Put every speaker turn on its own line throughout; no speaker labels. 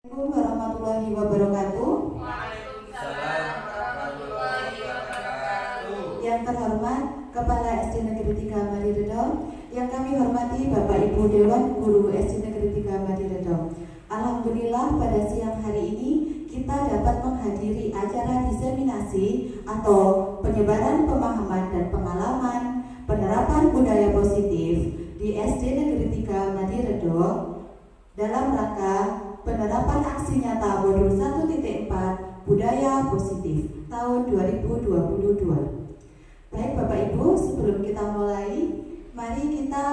Assalamualaikum warahmatullahi wabarakatuh.
Waalaikumsalam warahmatullahi wabarakatuh.
Yang terhormat Kepala SD Negeri 3 Madiredo, yang kami hormati Bapak Ibu Dewan Guru SD Negeri 3 Madiredo. Alhamdulillah pada siang hari ini kita dapat menghadiri acara diseminasi atau penyebaran pemahaman dan pengalaman penerapan budaya positif di SD Negeri 3 Madiredo dalam rangka penerapan aksi nyata modul 1.4 budaya positif tahun 2022. Baik Bapak Ibu, sebelum kita mulai, mari kita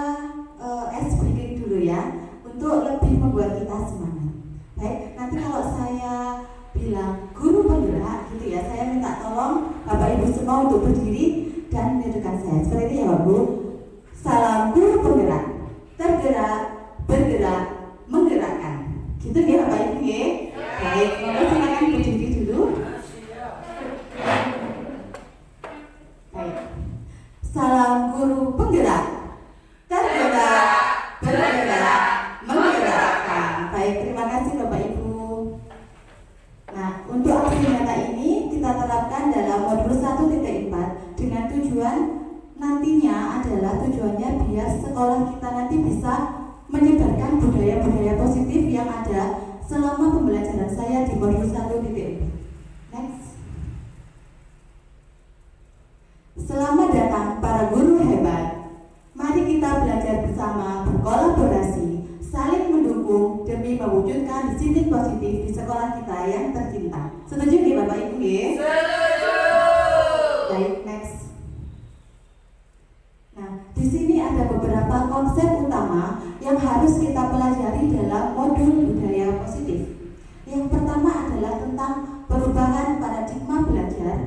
ice breaking dulu ya, untuk lebih membuat kita semangat. Baik, nanti kalau saya bilang guru penggerak gitu ya, saya minta tolong Bapak Ibu semua untuk berdiri dan menunjukkan saya. Seperti ini ya Bapak Ibu. Salam guru penggerak, tergerak, bergerak, menggerakkan. Gitu ya Bapak Ibu ya. Baik, silakan berdiri dulu. Baik. Salam guru penggerak, tergerak, bergerak, menggerakkan. Baik, terima kasih Bapak Ibu. Nah, untuk aksi nyata ini kita terapkan dalam modul 1.4 dengan tujuan nantinya adalah tujuannya biar sekolah kita nanti bisa menyebarkan budaya-budaya positif yang ada selama pembelajaran saya di modul 1.4. Next. Selamat datang para guru hebat. Mari kita belajar bersama, berkolaborasi, saling mendukung demi mewujudkan disiplin positif di sekolah kita yang tercinta. Setuju nggih Bapak Ibu nggih?
Setuju.
Baik, next. Nah, di sini ada beberapa konsep utama yang harus kita pelajari dalam modul budaya positif. Yang pertama adalah tentang perubahan paradigma belajar,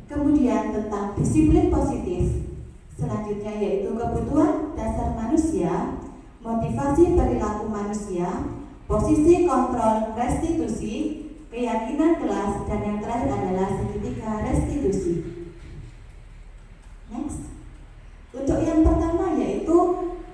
kemudian tentang disiplin positif, selanjutnya yaitu kebutuhan dasar manusia, motivasi perilaku manusia, posisi kontrol restitusi, keyakinan kelas, dan yang terakhir adalah segitiga restitusi. Next. Untuk yang pertama yaitu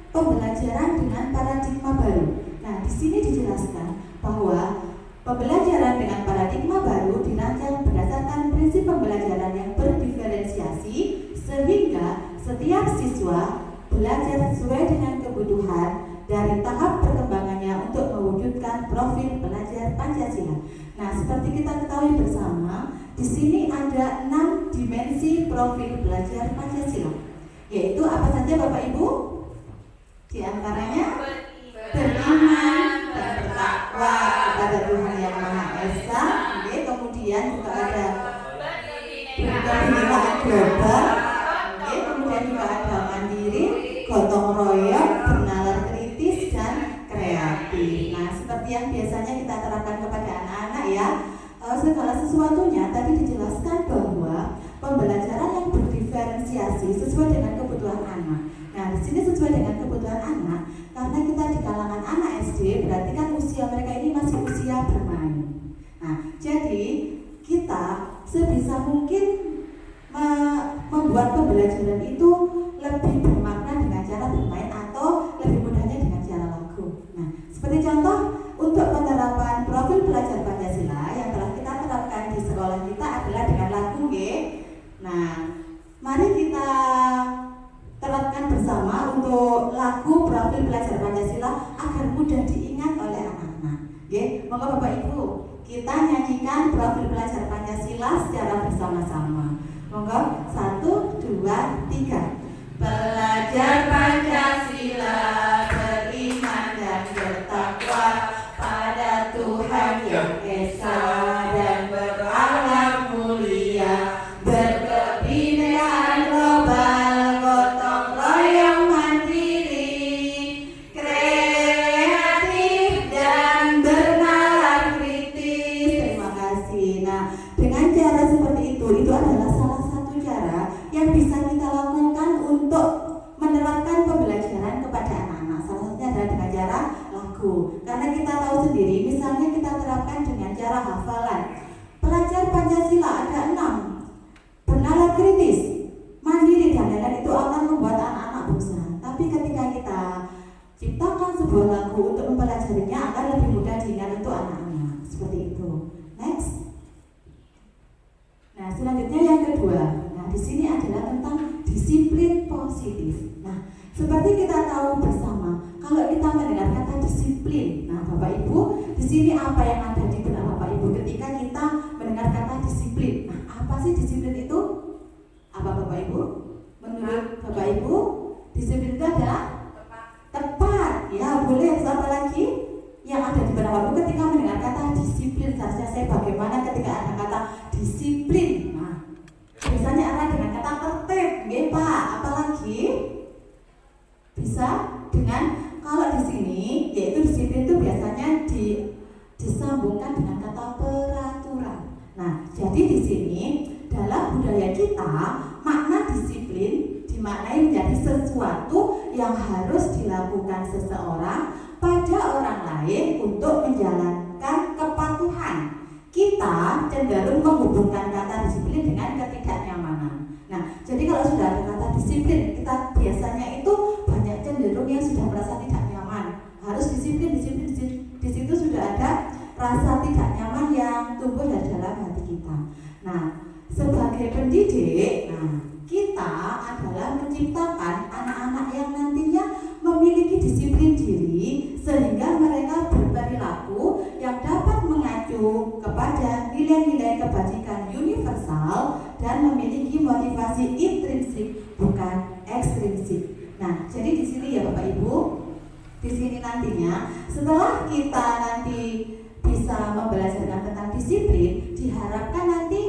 pembelajaran dengan paradigma baru. Nah, di sini dijelaskan bahwa pembelajaran dengan paradigma baru dirancang berdasarkan prinsip pembelajaran yang berdiferensiasi sehingga setiap siswa belajar sesuai dengan kebutuhan dari tahap perkembangannya untuk mewujudkan profil pelajar Pancasila. Nah, seperti kita ketahui bersama, di sini ada 6 dimensi profil pelajar Pancasila. Yaitu apa saja Bapak Ibu? Di antaranya beriman dan bertakwa kepada Tuhan Yang Maha Esa. Oke, kemudian juga ada kebinekaan global. Oke, kemudian juga ada mandiri, gotong royong, bernalar kritis dan kreatif. Nah, seperti yang biasanya kita terapkan kepada anak-anak ya, segala sesuatunya tadi dijelaskan bahwa pembelajaran yang berdiferensiasi sesuai dengan kebutuhan anak. Nah, di sini sesuai dengan kebutuhan anak, karena kita di kalangan anak SD, berarti kan usia mereka ini masih usia bermain. Nah, jadi kita sebisa mungkin membuat pembelajaran itu lebih bermakna dengan cara bermain atau lebih mudahnya dengan cara lagu. Nah, seperti contoh untuk penerapan profil pelajar Pancasila yang telah kita terapkan di sekolah kita adalah dengan lagu nggih. Nah, mari kita terapkan bersama untuk lagu profil pelajar Pancasila agar mudah diingat oleh anak-anak. Nggih, monggo Bapak Ibu, kita nyanyikan profil pelajar Pancasila secara bersama-sama. Monggo, 1, 2, 3. Belajar Pancasila, beriman dan bertakwa pada Tuhan Yang Esa dan beralam mulia, berkebinekaan global, gotong royong mandiri, kreatif dan bernalar kritis. Terima kasih. Nah, dengan cara seperti itu adalah salah satu cara yang bisa kita lakukan untuk menerapkan pembelajaran kepada anak-anak. Salah satunya adalah dengan cara lagu. Karena kita tahu sendiri, misalnya kita terapkan dengan cara hafalan. Pelajar Pancasila ada 6. Bernalar kritis, mandiri dan lain-lain itu akan membuat anak-anak bosan. Tapi ketika kita ciptakan sebuah lagu untuk mempelajarinya akan lebih mudah diingat untuk anak-anak. seperti itu. Next. Nah, selanjutnya yang kedua. Nah, di sini adalah tentang disiplin positif. Nah, seperti kita tahu bersama, kalau kita mendengar kata disiplin, nah Bapak Ibu, di sini apa yang ada di benak Bapak Ibu ketika kita mendengar kata disiplin? Nah, apa sih disiplin itu? Apa Bapak Ibu? Menurut Bapak Ibu, disiplin itu adalah tepat. Ya, boleh. Apa lagi yang ada di benak Bapak Ibu ketika mendengar kata disiplin? Seharusnya saya bagaimana ketika ada kata disiplin? Nah, biasanya ada dengan kata tertib, nggih Pak. Apalagi bisa dengan kalau di sini yaitu disiplin itu biasanya disambungkan dengan kata peraturan. Nah, jadi di sini dalam budaya kita makna disiplin dimaknai menjadi sesuatu yang harus dilakukan seseorang pada orang lain untuk menjalankan kepatuhan. Kita cenderung menghubungkan kata disiplin dengan ketidaknyamanan. Nah, jadi kalau sudah ada kata disiplin, kita biasanya itu banyak cenderung yang sudah merasa tidak nyaman. Harus disiplin. Di situ sudah ada rasa tidak nyaman yang tumbuh dari dalam hati kita. Nah, sebagai pendidik, kita adalah menciptakan anak-anak yang nantinya memiliki disiplin diri sehingga mereka berperilaku yang dapat mengacu kepada nilai-nilai kebajikan universal dan memiliki motivasi intrinsik bukan ekstrinsik. Nah, jadi di sini ya Bapak Ibu, di sini nantinya setelah kita nanti bisa membelajarkan tentang disiplin, diharapkan nanti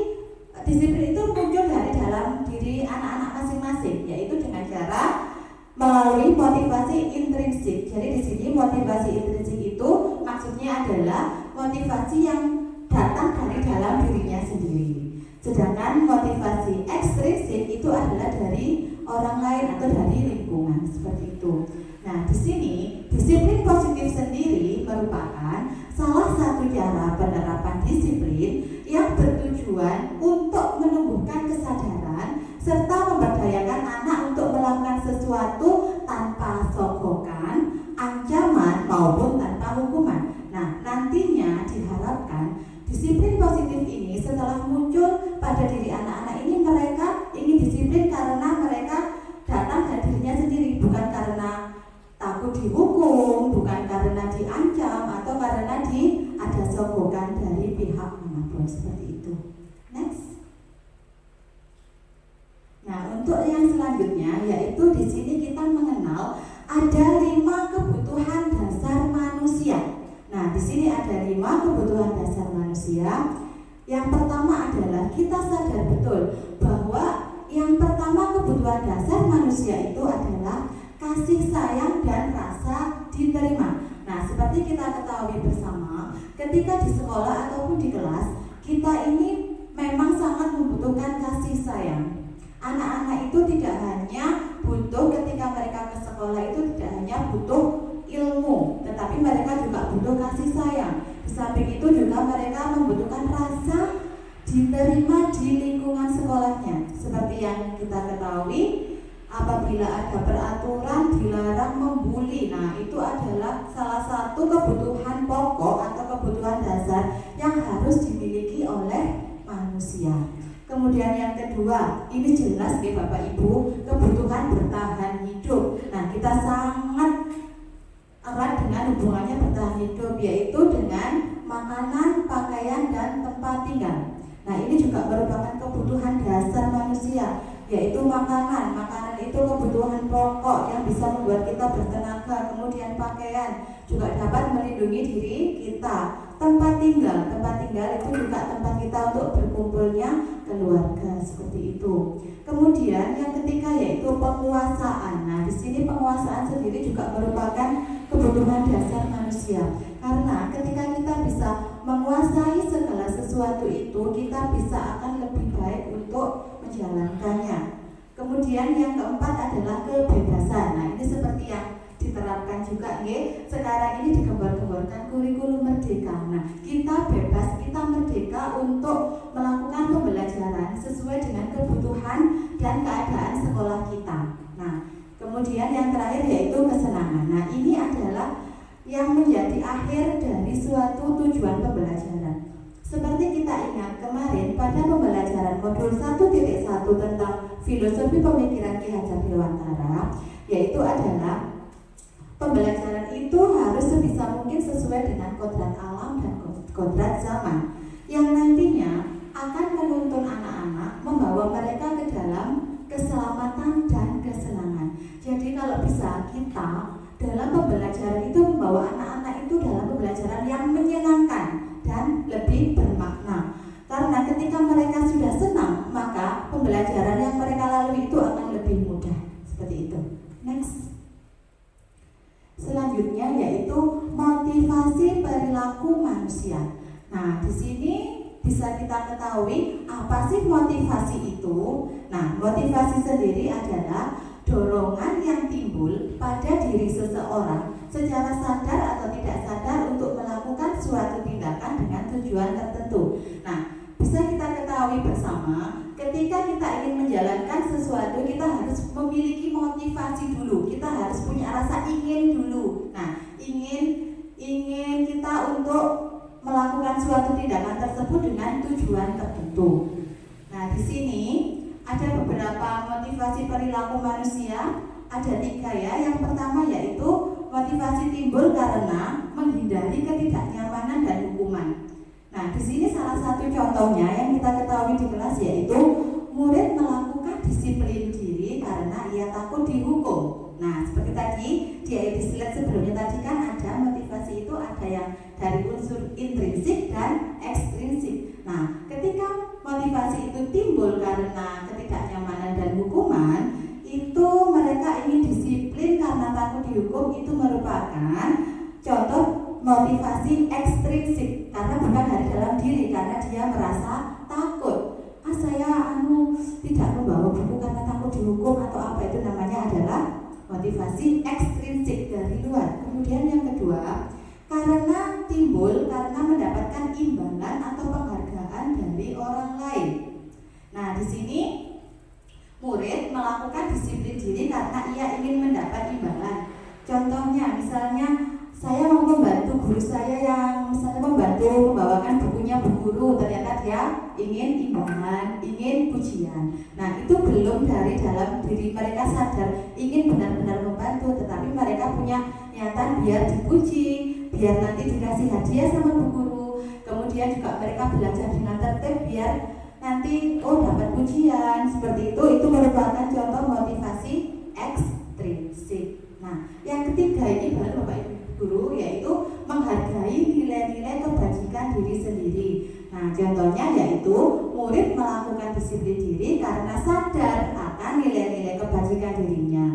disiplin itu muncul dari dalam diri anak-anak masing-masing, yaitu dengan cara melalui motivasi intrinsik. Jadi di sini motivasi intrinsik itu maksudnya adalah motivasi yang datang dari dalam dirinya sendiri. Sedangkan motivasi ekstrinsik itu adalah dari orang lain atau dari lingkungan, seperti itu. Nah, di sini disiplin positif sendiri merupakan salah satu cara penerapan disiplin yang bertujuan untuk menumbuhkan kesadaran serta memberdayakan anak untuk melakukan sesuatu tanpa sogokan, ancaman maupun tanpa hukuman. Nah, nantinya diharapkan disiplin positif ini setelah muncul pada diri anak-anak ini, mereka ingin disiplin karena mereka datang dari dirinya sendiri, bukan karena takut dihukum, bukan karena diancam atau karena ada sogokan dari pihak manapun, seperti itu. Next. Nah, untuk yang selanjutnya yaitu di sini kita mengenal ada 5 kebutuhan dasar manusia. Nah, di sini ada 5 kebutuhan dasar manusia. Yang pertama adalah kita sadar betul bahwa yang pertama kebutuhan dasar manusia itu adalah kasih sayang dan rasa diterima. Nah, seperti kita ketahui bersama, ketika di sekolah ataupun di kelas, kita ini memang sangat membutuhkan kasih sayang. Anak-anak itu tidak hanya butuh ketika mereka ke sekolah itu tidak hanya butuh ilmu, tetapi mereka juga butuh kasih sayang. Di samping itu juga mereka membutuhkan rasa diterima di lingkungan sekolahnya. Seperti yang kita ketahui, apabila ada peraturan dilarang membuli, nah itu adalah salah satu kebutuhan pokok atau kebutuhan dasar yang harus dimiliki oleh manusia. Kemudian yang kedua, ini jelas ya Bapak Ibu, kebutuhan bertahan hidup. Nah, kita sangat erat dengan hubungannya bertahan hidup, yaitu dengan makanan, pakaian, dan tempat tinggal. Nah, ini juga merupakan kebutuhan dasar manusia, yaitu makanan. Makanan itu kebutuhan pokok yang bisa membuat kita bertenaga. Kemudian pakaian juga dapat melindungi diri kita. Tempat tinggal itu juga tempat kita untuk berkumpulnya keluarga, seperti itu. Kemudian yang ketiga yaitu penguasaan. Nah, di sini penguasaan sendiri juga merupakan kebutuhan dasar manusia. Karena ketika kita bisa menguasai segala sesuatu itu, kita bisa akan lebih baik untuk menjalankannya. Kemudian yang keempat adalah kebebasan. Nah, ini seperti yang diterapkan juga sekarang ini digembar-gemborkan kurikulum merdeka. Nah, kita bebas, kita merdeka untuk melakukan pembelajaran sesuai dengan kebutuhan dan keadaan sekolah kita. Nah, kemudian yang terakhir yaitu kesenangan. Nah, ini adalah yang menjadi akhir dari dari suatu tujuan pembelajaran. Seperti kita ingat kemarin pada pembelajaran modul 1.1 tentang filosofi pemikiran Ki Hajar Dewantara, yaitu adalah pembelajaran itu harus sebisa mungkin sesuai dengan kodrat alam dan kodrat zaman, yang nantinya akan menuntun anak-anak, membawa mereka ke dalam keselamatan dan kesenangan. Jadi kalau bisa kita dalam pembelajaran itu membawa anak-anak itu dalam pembelajaran yang menyenangkan dan lebih bermakna. Karena ketika mereka sudah senang, maka pembelajaran yang mereka lalui itu akan lebih mudah. Seperti itu. Next. Selanjutnya yaitu motivasi perilaku manusia. Nah, di sini bisa kita ketahui apa sih motivasi itu. Nah, motivasi sendiri adalah dorongan yang timbul pada diri seseorang secara sadar atau tidak sadar untuk melakukan suatu tindakan dengan tujuan tertentu. Nah, bisa kita ketahui bersama, ketika kita ingin menjalankan sesuatu, kita harus memiliki motivasi dulu. Kita harus punya rasa ingin dulu. Nah, ingin kita untuk melakukan suatu tindakan tersebut dengan tujuan tertentu. Nah, di sini ada beberapa motivasi perilaku manusia, ada 3 ya. Yang pertama yaitu motivasi timbul karena menghindari ketidaknyamanan dan hukuman. Nah, di sini salah satu contohnya yang kita ketahui di kelas yaitu murid melakukan disiplin diri karena ia takut dihukum. Nah, seperti tadi di slide sebelumnya tadi kan ada motivasi itu ada yang dari unsur intrinsik dan ekstrinsik. Nah, ketika motivasi itu timbul karena ketidaknyamanan dan hukuman, itu mereka ingin disiplin karena takut dihukum, itu merupakan contoh motivasi ekstrinsik karena bukan dari dalam diri, karena dia merasa takut. Saya tidak membawa buku karena takut dihukum atau apa, itu namanya adalah motivasi ekstrinsik dari luar. Kemudian yang kedua, karena timbul karena mendapatkan imbalan atau penghargaan dari orang lain. Nah, di sini murid melakukan disiplin diri karena ia ingin mendapat imbalan. Contohnya, misalnya saya mau membantu guru saya yang misalnya membantu membawakan bukunya Bu Guru, ternyata dia ingin imbalan, ingin pujian. Nah, itu belum dari dalam diri mereka sadar ingin benar-benar membantu, tetapi mereka punya niatan biar dipuji, biar nanti dikasih hadiah sama Bu Guru. Kemudian juga mereka belajar dengan tertib biar nanti dapat pujian. Seperti itu merupakan contoh motivasi ekstrinsik. Nah, yang ketiga ini baru Bapak Ibu Guru, yaitu menghargai nilai-nilai kebajikan diri sendiri. Nah, contohnya yaitu murid melakukan disiplin diri karena sadar akan nilai-nilai kebajikan dirinya.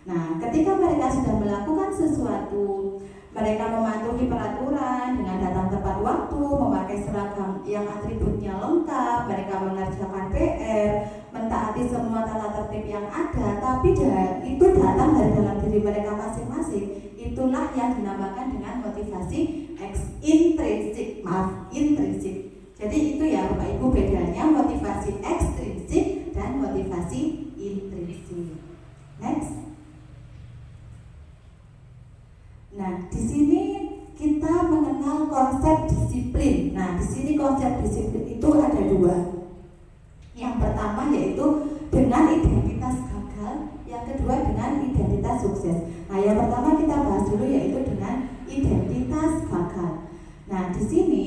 Nah, ketika mereka sudah melakukan sesuatu, mereka mematuhi peraturan dengan datang tepat waktu, memakai seragam yang atributnya lengkap, mereka mengerjakan PR, mentaati semua tata tertib yang ada, tapi itu datang dari dalam diri mereka masing-masing. Itulah yang dinamakan dengan motivasi intrinsik. Jadi itu ya Bapak Ibu bedanya motivasi ekstrinsik dan motivasi intrinsik. Next. Nah, di sini kita mengenal konsep disiplin. Nah, di sini konsep disiplin itu ada 2. Yang pertama yaitu dengan identitas gagal, yang kedua dengan identitas sukses. Nah, yang pertama kita bahas dulu yaitu dengan identitas gagal. Nah, di sini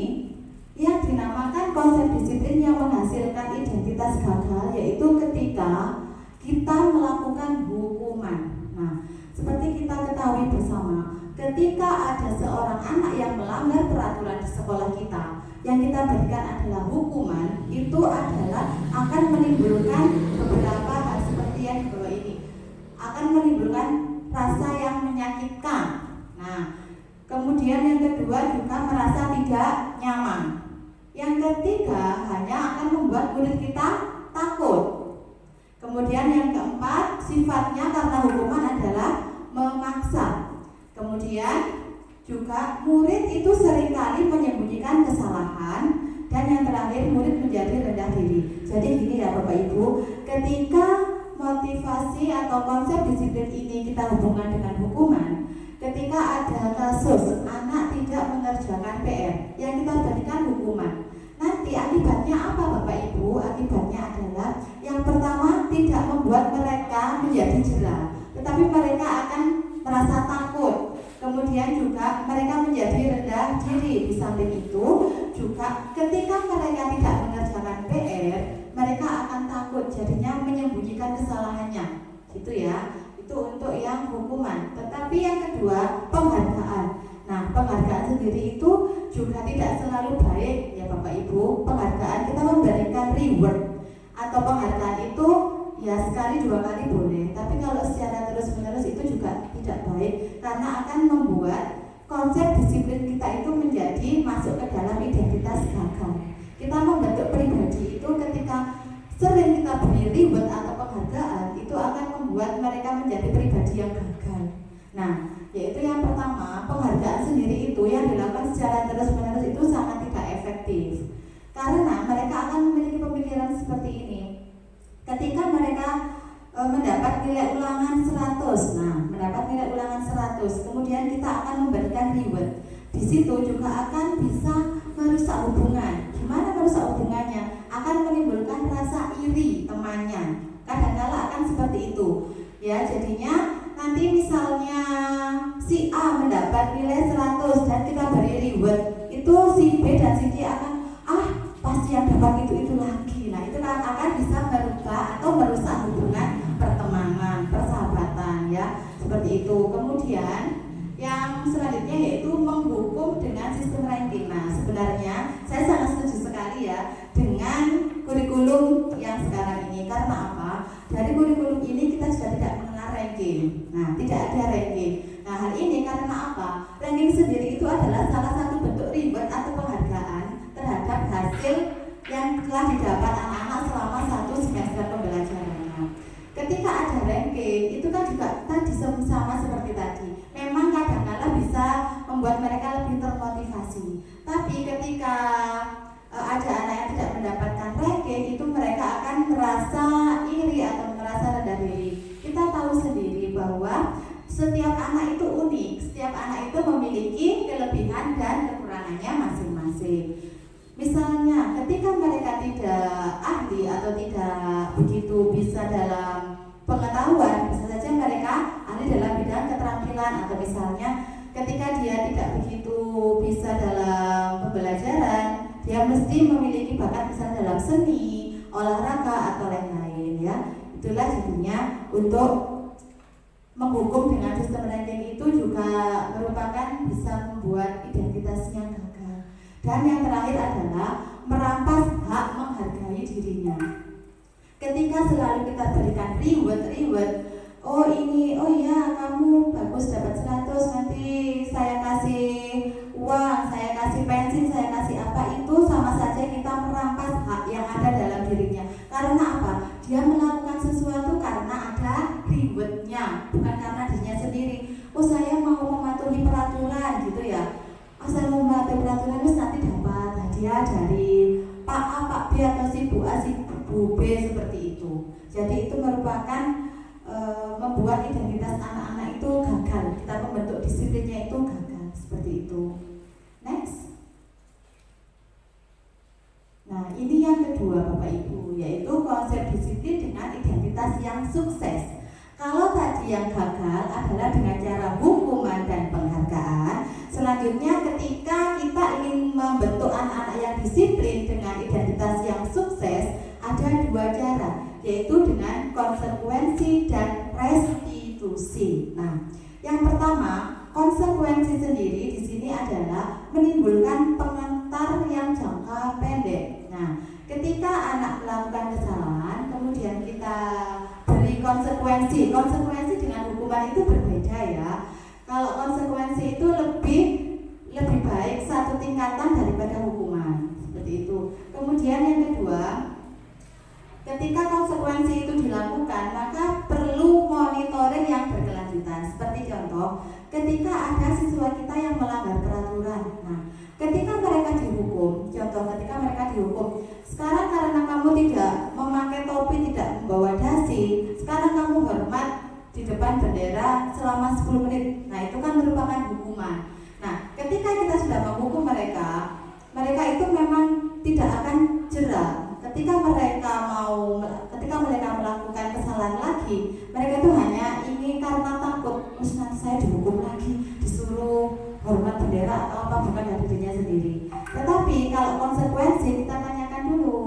yang dinamakan konsep disiplin yang menghasilkan identitas gagal yaitu ketika kita melakukan hukuman. Nah, seperti kita ketahui bersama, ketika ada seorang anak yang melanggar peraturan di sekolah kita, yang kita berikan adalah hukuman, itu adalah akan menimbulkan beberapa hal seperti yang di bawah ini, akan menimbulkan rasa yang menyakitkan. Nah, kemudian yang kedua juga merasa tidak nyaman. Yang ketiga hanya akan membuat murid kita takut. Kemudian yang keempat, sifatnya karena hukuman adalah memaksa. Kemudian juga murid itu seringkali menyembunyikan kesalahan, dan yang terakhir murid menjadi rendah diri. Jadi gini ya Bapak Ibu, ketika motivasi atau konsep disiplin ini kita hubungkan dengan hukuman, ketika ada kasus anak tidak mengerjakan merasa takut. Kemudian juga mereka menjadi rendah diri. Di samping itu juga ketika mereka tidak mengerjakan PR, mereka akan takut, jadinya menyembunyikan kesalahannya, gitu ya. Itu untuk yang hukuman. Tetapi yang kedua, penghargaan. Nah, penghargaan sendiri itu juga tidak selalu baik ya Bapak Ibu. Penghargaan kita memberikan reward atau penghargaan itu ya sekali dua kali boleh, tapi kalau secara terus menerus itu juga tidak baik, karena akan membuat konsep disiplin kita itu menjadi masuk ke dalam identitas gagal. Kita membentuk pribadi itu ketika sering kita beri reward atau penghargaan, itu akan membuat mereka menjadi pribadi yang gagal. Nah, yaitu yang pertama, penghargaan sendiri itu yang dilakukan secara terus menerus itu sangat tidak efektif, karena mereka akan memiliki pemikiran seperti ini. Ketika mereka mendapat nilai ulangan 100, mendapat nilai ulangan 100, kemudian kita akan memberikan reward. Di situ juga akan bisa merusak hubungan. Gimana merusak hubungannya? Akan menimbulkan rasa iri temannya. Kadang-kala akan seperti itu. Ya, jadinya nanti misalnya si A mendapat nilai 100 dan kita beri reward, itu si B dan si C akan pasti yang dapat itu lagi. Nah, itu akan bisa merubah atau merusak hubungan pertemanan, persahabatan ya, seperti itu. Kemudian yang selanjutnya yaitu menghukum dengan sistem ranking. Nah, sebenarnya saya sangat setuju sekali ya dengan kurikulum yang sekarang ini. Karena apa? Dari kurikulum ini kita sudah tidak mengenal ranking. Nah, tidak ada ranking. Nah, hal ini karena apa? Ranking sendiri itu adalah salah satu bentuk reward atau penghargaan terhadap hasil yang telah didapat anak-anak selama 1 semester pembelajarannya. Ketika ada ranking, itu kan juga tadi sama seperti tadi. Memang kadang-kadang bisa membuat mereka lebih termotivasi. Tapi ketika ada anak yang tidak mendapatkan ranking, itu mereka akan merasa iri atau merasa rendah diri. Kita tahu sendiri bahwa setiap anak itu unik, setiap anak itu memiliki kelebihan dan kekurangannya masing-masing. Misalnya ketika mereka tidak ahli atau tidak begitu bisa dalam pengetahuan, bisa saja mereka ahli dalam bidang keterampilan, atau misalnya ketika dia tidak begitu bisa dalam pembelajaran, dia mesti memiliki bakat misalnya dalam seni, olahraga atau lain-lain ya. Itulah jadinya untuk menghukum dengan sistem ranking itu juga merupakan bisa membuat identitasnya gagal. Dan yang terakhir adalah merampas hak menghargai dirinya. Ketika selalu kita berikan reward, oh iya kamu bagus dapat 100, nanti saya kasih uang, saya kasih pensi, saya kasih apa, itu sama saja kita merampas hak yang ada dalam dirinya. Karena apa? Dia melakukan sesuatu karena ada rewardnya, bukan karena dirinya sendiri. Oh, saya mau mematuhi peraturan gitu ya. Saya mau mematuhi peraturan, terus nanti dapat hadiah dari Pak A, Pak B, atau si Bu A, si Bu B, seperti itu. Jadi itu merupakan membuat identitas anak-anak itu gagal. Kita membentuk disiplinnya itu gagal, seperti itu. Next. Nah, ini yang kedua Bapak Ibu, yaitu konsep disiplin dengan identitas yang sukses. Kalau tadi yang gagal adalah dengan cara hukuman dan penghargaan, selanjutnya ketika kita ingin membentuk anak-anak yang disiplin dengan identitas yang sukses, ada dua cara, yaitu dengan konsekuensi dan restitusi. Nah, yang pertama, konsekuensi sendiri di sini adalah menimbulkan pengantar yang jangka pendek. Nah, ketika anak melakukan kesalahan, kemudian kita beri konsekuensi dengan hukuman itu berbeda ya. Kalau konsekuensi itu lebih baik satu tingkatan daripada hukuman, seperti itu. Kemudian yang kedua, ketika konsekuensi itu dilakukan, maka perlu monitoring yang berkelanjutan. Seperti contoh, ketika ada siswa kita yang melanggar peraturan. Nah, ketika mereka dihukum, sekarang karena kamu tidak memakai topi, tidak membawa dasi, sekarang kamu hormat di depan bendera selama 10 menit. Nah, itu kan merupakan hukuman. Nah, ketika kita sudah menghukum mereka itu memang tidak akan jerah. Ketika mereka melakukan kesalahan lagi, mereka itu hanya ingin karena takut, nanti saya dihukum dihukum lagi, disuruh hormat bendera atau apa, bukan dari dirinya sendiri. Tetapi kalau konsekuensi kita tanyakan dulu.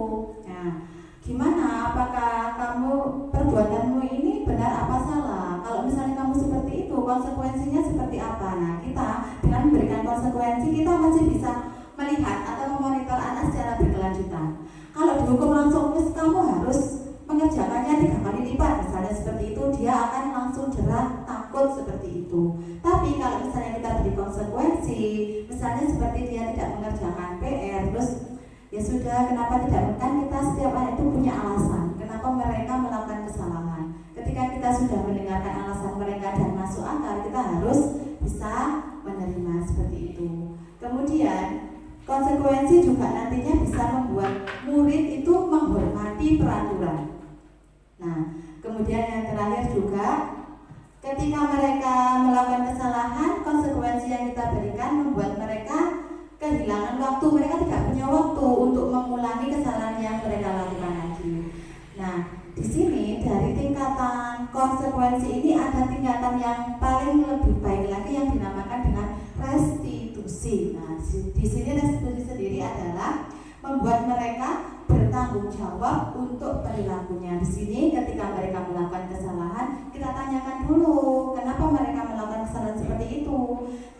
Nah, gimana? Apakah kamu perbuatanmu ini benar apa salah? Kalau misalnya kamu seperti itu, konsekuensinya seperti apa? Nah, kita dengan memberikan konsekuensi kita masih bisa melihat atau memonitor anak secara berkelanjutan. Kalau dihukum langsung, kamu harus mengerjakannya 3 kali lipat, misalnya seperti itu, dia akan langsung jerah, takut seperti itu. Tapi kalau misalnya kita beri konsekuensi, misalnya seperti dia tidak mengerjakan PR, terus ya sudah, kenapa tidak? Kan kita setiap anak itu punya alasan kenapa mereka melakukan kesalahan. Ketika kita sudah mendengarkan alasan mereka dan masuk akal, kita harus bisa menerima seperti itu. Kemudian konsekuensi juga nantinya bisa membuat murid itu menghormati peraturan. Nah, kemudian yang terakhir juga, ketika mereka melakukan kesalahan, konsekuensi yang kita berikan membuat mereka kehilangan waktu. Mereka tidak punya waktu untuk mengulangi kesalahan yang mereka lakukan lagi. Nah, di sini dari tingkatan konsekuensi ini ada tingkatan yang paling lebih baik lagi yang dinamakan dengan restitusi. Nah, di sini restitusi sendiri adalah membuat mereka bertanggung jawab untuk perilakunya. Di sini ketika mereka melakukan kesalahan, kita tanyakan dulu kenapa mereka melakukan kesalahan seperti itu.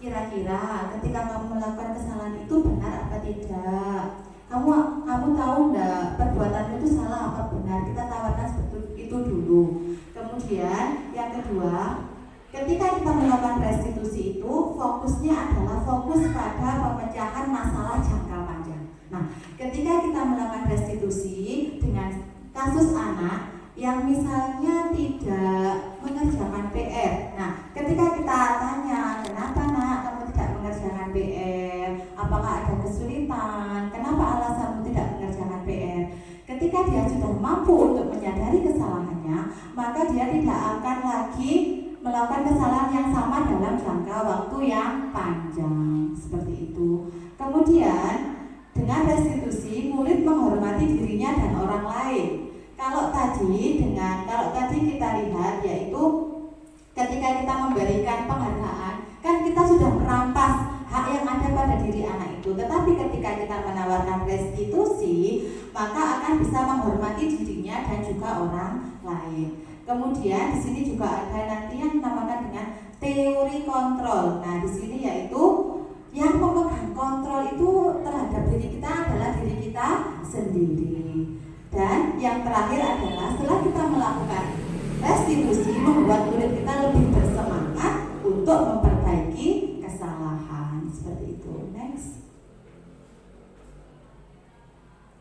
Kira-kira ketika kamu melakukan kesalahan itu benar apa tidak? Kamu tahu enggak perbuatanmu itu salah apa benar? Kita tawarkan seperti itu dulu. Kemudian yang kedua, ketika kita melakukan restitusi itu, fokusnya adalah fokus pada pemecahan masalah jangka panjang. Nah, ketika kita melakukan restitusi dengan kasus anak yang misalnya tidak mengerjakan PR. Nah, ketika kita tanya, kenapa nak kamu tidak mengerjakan PR? Apakah ada kesulitan? Kenapa alasanmu tidak mengerjakan PR? Ketika dia sudah mampu untuk menyadari kesalahannya, maka dia tidak akan lagi melakukan kesalahan yang sama dalam jangka waktu yang panjang. Seperti itu. Kemudian dengan restitusi, murid menghormati dirinya dan orang lain. Kalau tadi kita lihat, yaitu ketika kita memberikan penghargaan, kan kita sudah merampas hak yang ada pada diri anak itu. Tetapi ketika kita menawarkan restitusi, maka akan bisa menghormati dirinya dan juga orang lain. Kemudian di sini juga ada nanti yang dinamakan dengan teori kontrol. Nah, di sini yaitu yang memegang kontrol itu terhadap diri kita adalah diri kita sendiri. Dan yang terakhir adalah setelah kita melakukan restitusi, membuat murid kita lebih bersemangat untuk memperbaiki kesalahan. Seperti itu. Next.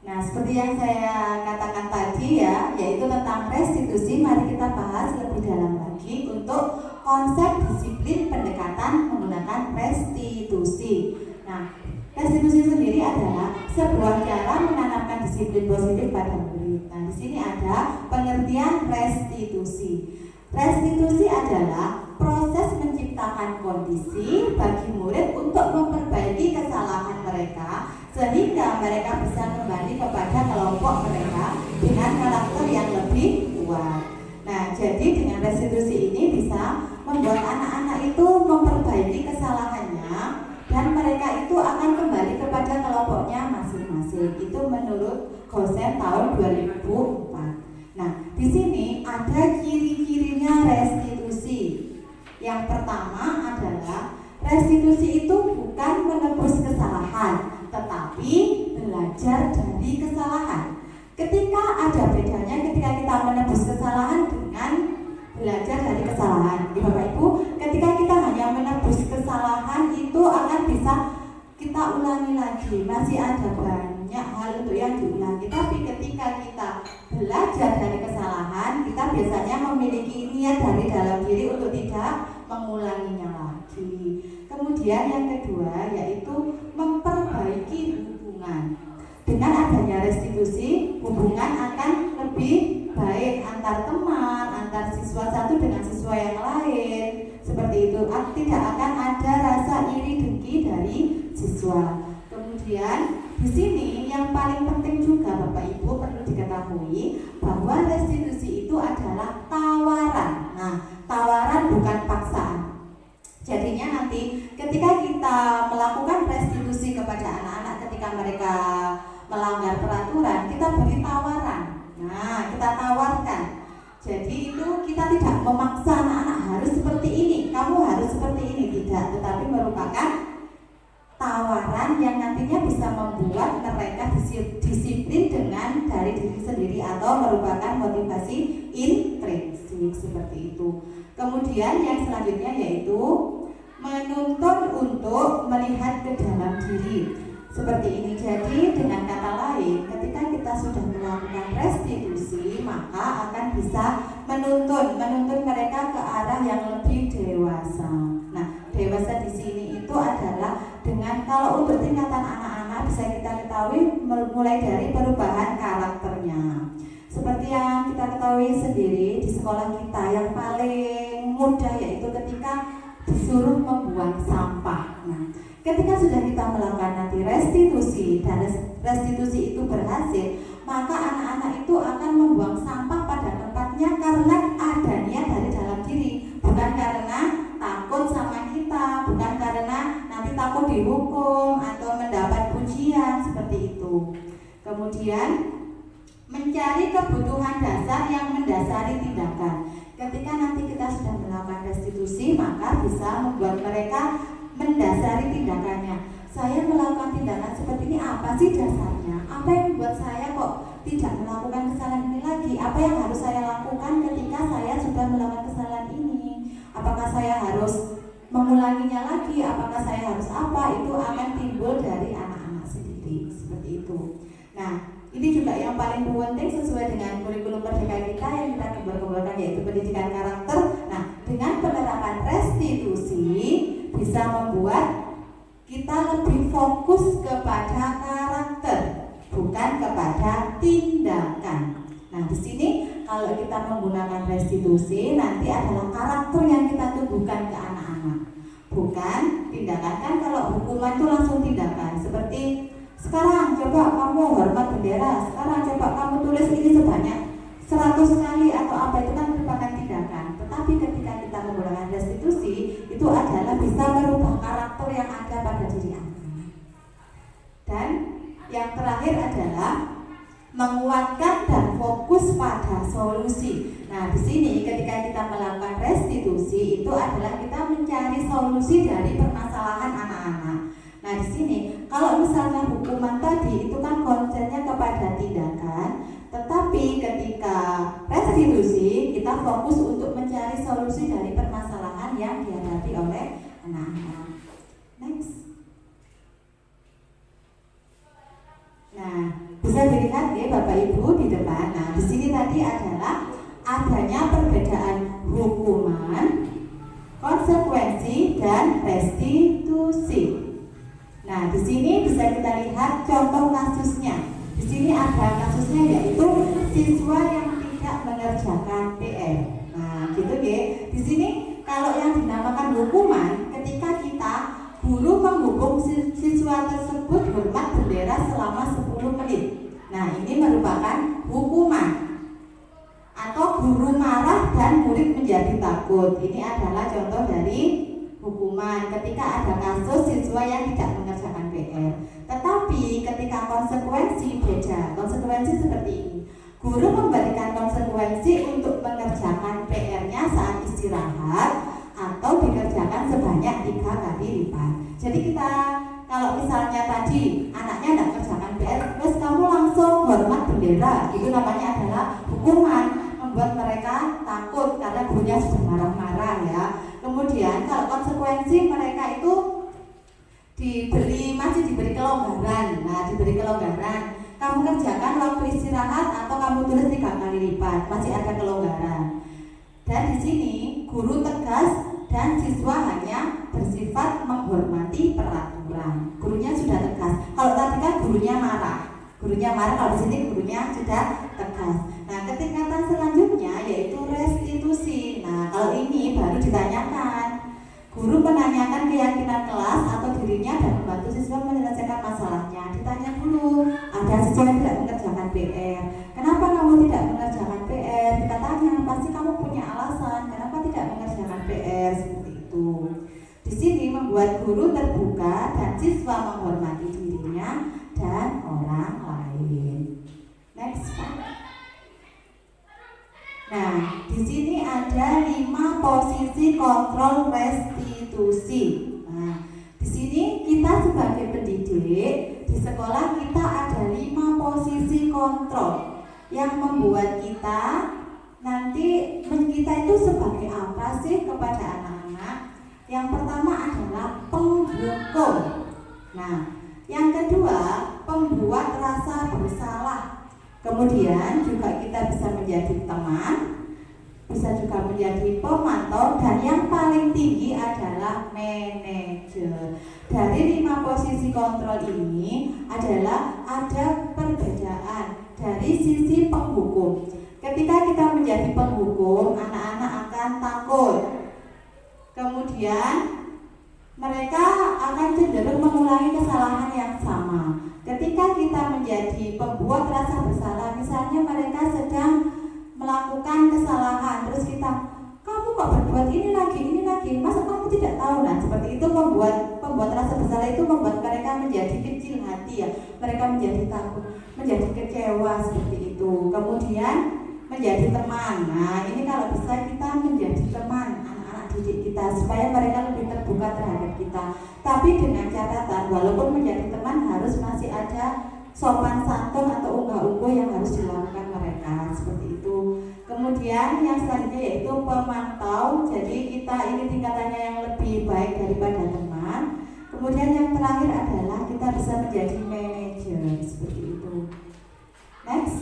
Nah, seperti yang saya katakan tadi ya, yaitu tentang restitusi, mari kita bahas lebih dalam lagi untuk konsep disiplin pendekatan menggunakan restitusi. Nah, restitusi sendiri adalah sebuah cara menanamkan disiplin positif pada murid. Nah, di sini ada pengertian restitusi. Restitusi adalah proses menciptakan kondisi bagi murid untuk memperbaiki kesalahan mereka sehingga mereka bisa kembali kepada kelompok mereka dengan karakter yang lebih kuat. Nah, jadi dengan restitusi ini bisa membuat anak-anak itu memperbaiki kesalahannya dan mereka itu akan kembali kepada kelompoknya masing-masing. Itu menurut Gosen tahun 2004. Nah, di sini ada ciri-cirinya restitusi. Yang pertama adalah restitusi itu bukan menebus kesalahan, tetapi belajar dari kesalahan. Ketika ada bedanya ketika kita menebus kesalahan dengan belajar dari kesalahan. Bapak Ibu, ketika kita hanya menebus kesalahan itu akan bisa kita ulangi lagi, masih ada banyak hal untuk yang diulangi. Tapi ketika kita belajar dari kesalahan, kita biasanya memiliki niat dari dalam diri untuk tidak mengulanginya lagi. Kemudian yang kedua yaitu memperbaiki hubungan. Dengan adanya restitusi, hubungan akan lebih baik antar teman, antar siswa satu dengan siswa yang lain. Seperti itu, tidak akan ada rasa iri dengki dari siswa. Kemudian di sini yang paling penting juga Bapak Ibu perlu diketahui bahwa restitusi itu adalah tawaran. Nah, tawaran bukan paksaan. Jadinya nanti ketika kita melakukan restitusi kepada anak-anak ketika mereka melanggar peraturan, kita beri tawaran. Nah, kita tawarkan. Jadi itu kita tidak memaksa anak-anak harus seperti ini, kamu harus seperti ini, tidak, tetapi merupakan tawaran yang nantinya bisa membuat mereka disiplin dengan dari diri sendiri atau merupakan motivasi intrinsik seperti itu. Kemudian yang selanjutnya yaitu menuntun untuk melihat ke dalam diri seperti ini. Jadi dengan kata lain, ketika kita sudah melakukan restitusi, maka akan bisa menuntun mereka ke arah yang lebih dewasa. Nah, dewasa di sini itu adalah dengan, kalau untuk tingkatan anak-anak bisa kita ketahui mulai dari perubahan karakternya. Seperti yang kita ketahui sendiri di sekolah kita, yang paling mudah yaitu ketika disuruh membuang sampah. Nah, ketika sudah kita melakukan nanti restitusi dan restitusi itu berhasil, maka anak-anak itu akan membuang sampah pada tempatnya karena adanya dari dalam diri, bukan karena takut sama kita, bukan karena nanti takut dihukum atau mendapat pujian seperti itu. Kemudian mencari kebutuhan dasar yang mendasari tindakan. Ketika nanti kita sudah melakukan restitusi, maka bisa membuat mereka mendasari tindakannya. Saya melakukan tindakan seperti ini, apa sih dasarnya? Apa yang membuat saya kok tidak melakukan kesalahan ini lagi? Apa yang harus saya lakukan ketika saya sudah melakukan kesalahan ini? Apakah saya harus mengulanginya lagi? Apakah saya harus apa? Itu akan timbul dari anak-anak sendiri seperti itu. Nah, ini juga yang paling penting sesuai dengan kurikulum Merdeka kita yang kita kembangkan, yaitu pendidikan karakter. Nah, dengan penerapan restitusi bisa membuat kita lebih fokus kepada karakter, bukan kepada tindakan. Nah, di sini kalau kita menggunakan restitusi, nanti adalah karakter yang kita tumbuhkan ke anak-anak, bukan tindakan. Kan kalau hukuman itu langsung tindakan, seperti sekarang coba kamu hormat bendera, sekarang coba kamu tulis ini sebanyak 100 kali atau apa, itu kan merupakan tindakan. Tetapi ketika kita menggunakan restitusi, itu adalah bisa merubah karakter yang ada pada diri anak. Dan yang terakhir adalah menguatkan dan fokus pada solusi. Nah, di sini ketika kita melakukan restitusi, itu adalah kita mencari solusi dari permasalahan anak-anak. Nah, di sini kalau misalnya hukuman tadi itu kan konsennya kepada tindakan, tetapi ketika restitusi kita fokus untuk mencari solusi dari permasalahan yang dihadapi oleh anak-anak. Next. Nah, bisa dilihat ya Bapak Ibu di depan. Nah, di sini tadi adalah adanya perbedaan hukuman, konsekuensi, dan restitusi. Nah, di sini bisa kita lihat contoh kasusnya. Di sini ada kasusnya yaitu siswa yang tidak mengerjakan PR. Nah, gitu ya. Di sini kalau yang dinamakan hukuman, ketika kita guru menghukum siswa tersebut hormat bendera selama 10 menit. Nah, ini merupakan hukuman. Atau guru marah dan murid menjadi takut. Ini adalah contoh dari hukuman ketika ada kasus siswa yang tidak mengerjakan PR. Tetapi ketika konsekuensi beda. Konsekuensi seperti ini. Guru memberikan konsekuensi untuk mengerjakan PR-nya saat istirahat atau dikerjakan sebanyak 3 kali lipat. Jadi kita kalau misalnya tadi anaknya tidak mengerjakan PR, terus kamu langsung hormat bendera, itu namanya adalah hukuman, membuat mereka takut karena gurunya sudah marah-marah ya. Kemudian kalau konsekuensi mereka itu masih diberi kelonggaran. Nah, diberi kelonggaran, kamu kerjakan waktu istirahat atau kamu tulis 3 kali lipat, masih ada kelonggaran. Dan di sini guru tegas dan siswa hanya bersifat menghormati peraturan. Gurunya sudah tegas. Kalau tadi kan gurunya marah, kalau di sini gurunya sudah tegas. Nah, ketingkatan selanjutnya yaitu restitusi. Nah, kalau ini baru ditanyakan. Guru menanyakan keyakinan kelas atau dirinya dan membantu siswa menyelesaikan masalahnya. Ditanya dulu, ada siswa yang tidak mengerjakan PR. Kenapa kamu tidak mengerjakan PR? Kita tanya, pasti kamu punya alasan kenapa tidak mengerjakan PR seperti itu. Di membuat guru terbuka dan siswa menghormati dirinya dan orang lain. Next. Nah, di sini ada 5 posisi kontrol restitusi. Nah, di sini kita sebagai pendidik di sekolah kita ada 5 posisi kontrol yang membuat kita nanti kita itu sebagai apa sih kepada anak-anak. Yang pertama adalah penghukum. Nah, yang kedua pembuat rasa bersalah. Kemudian juga kita bisa menjadi teman, bisa juga menjadi pemantau, dan yang paling tinggi adalah manajer. Dari 5 posisi kontrol ini adalah ada perbedaan dari sisi penghukum. Ketika kita menjadi penghukum, anak-anak akan takut. Kemudian mereka akan cenderung mengulangi kesalahan yang sama. Ketika kita menjadi pembuat rasa bersalah, misalnya mereka sedang melakukan kesalahan, terus kita, kamu kok berbuat ini lagi, masa kamu tidak tahu? Nah, seperti itu pembuat rasa bersalah itu membuat mereka menjadi kecil hati ya, mereka menjadi takut, menjadi kecewa seperti itu. Kemudian menjadi teman. Nah, ini kalau bisa kita menjadi teman anak-anak didik kita supaya mereka lebih terbuka terhadap kita. Tapi dengan catatan, walaupun menjadi teman harus masih ada sopan santun atau unggah-ungguh yang harus dilakukan mereka seperti itu. Kemudian yang selanjutnya yaitu pemantau. Jadi kita ini tingkatannya yang lebih baik daripada teman. Kemudian yang terakhir adalah kita bisa menjadi manajer seperti itu. Next.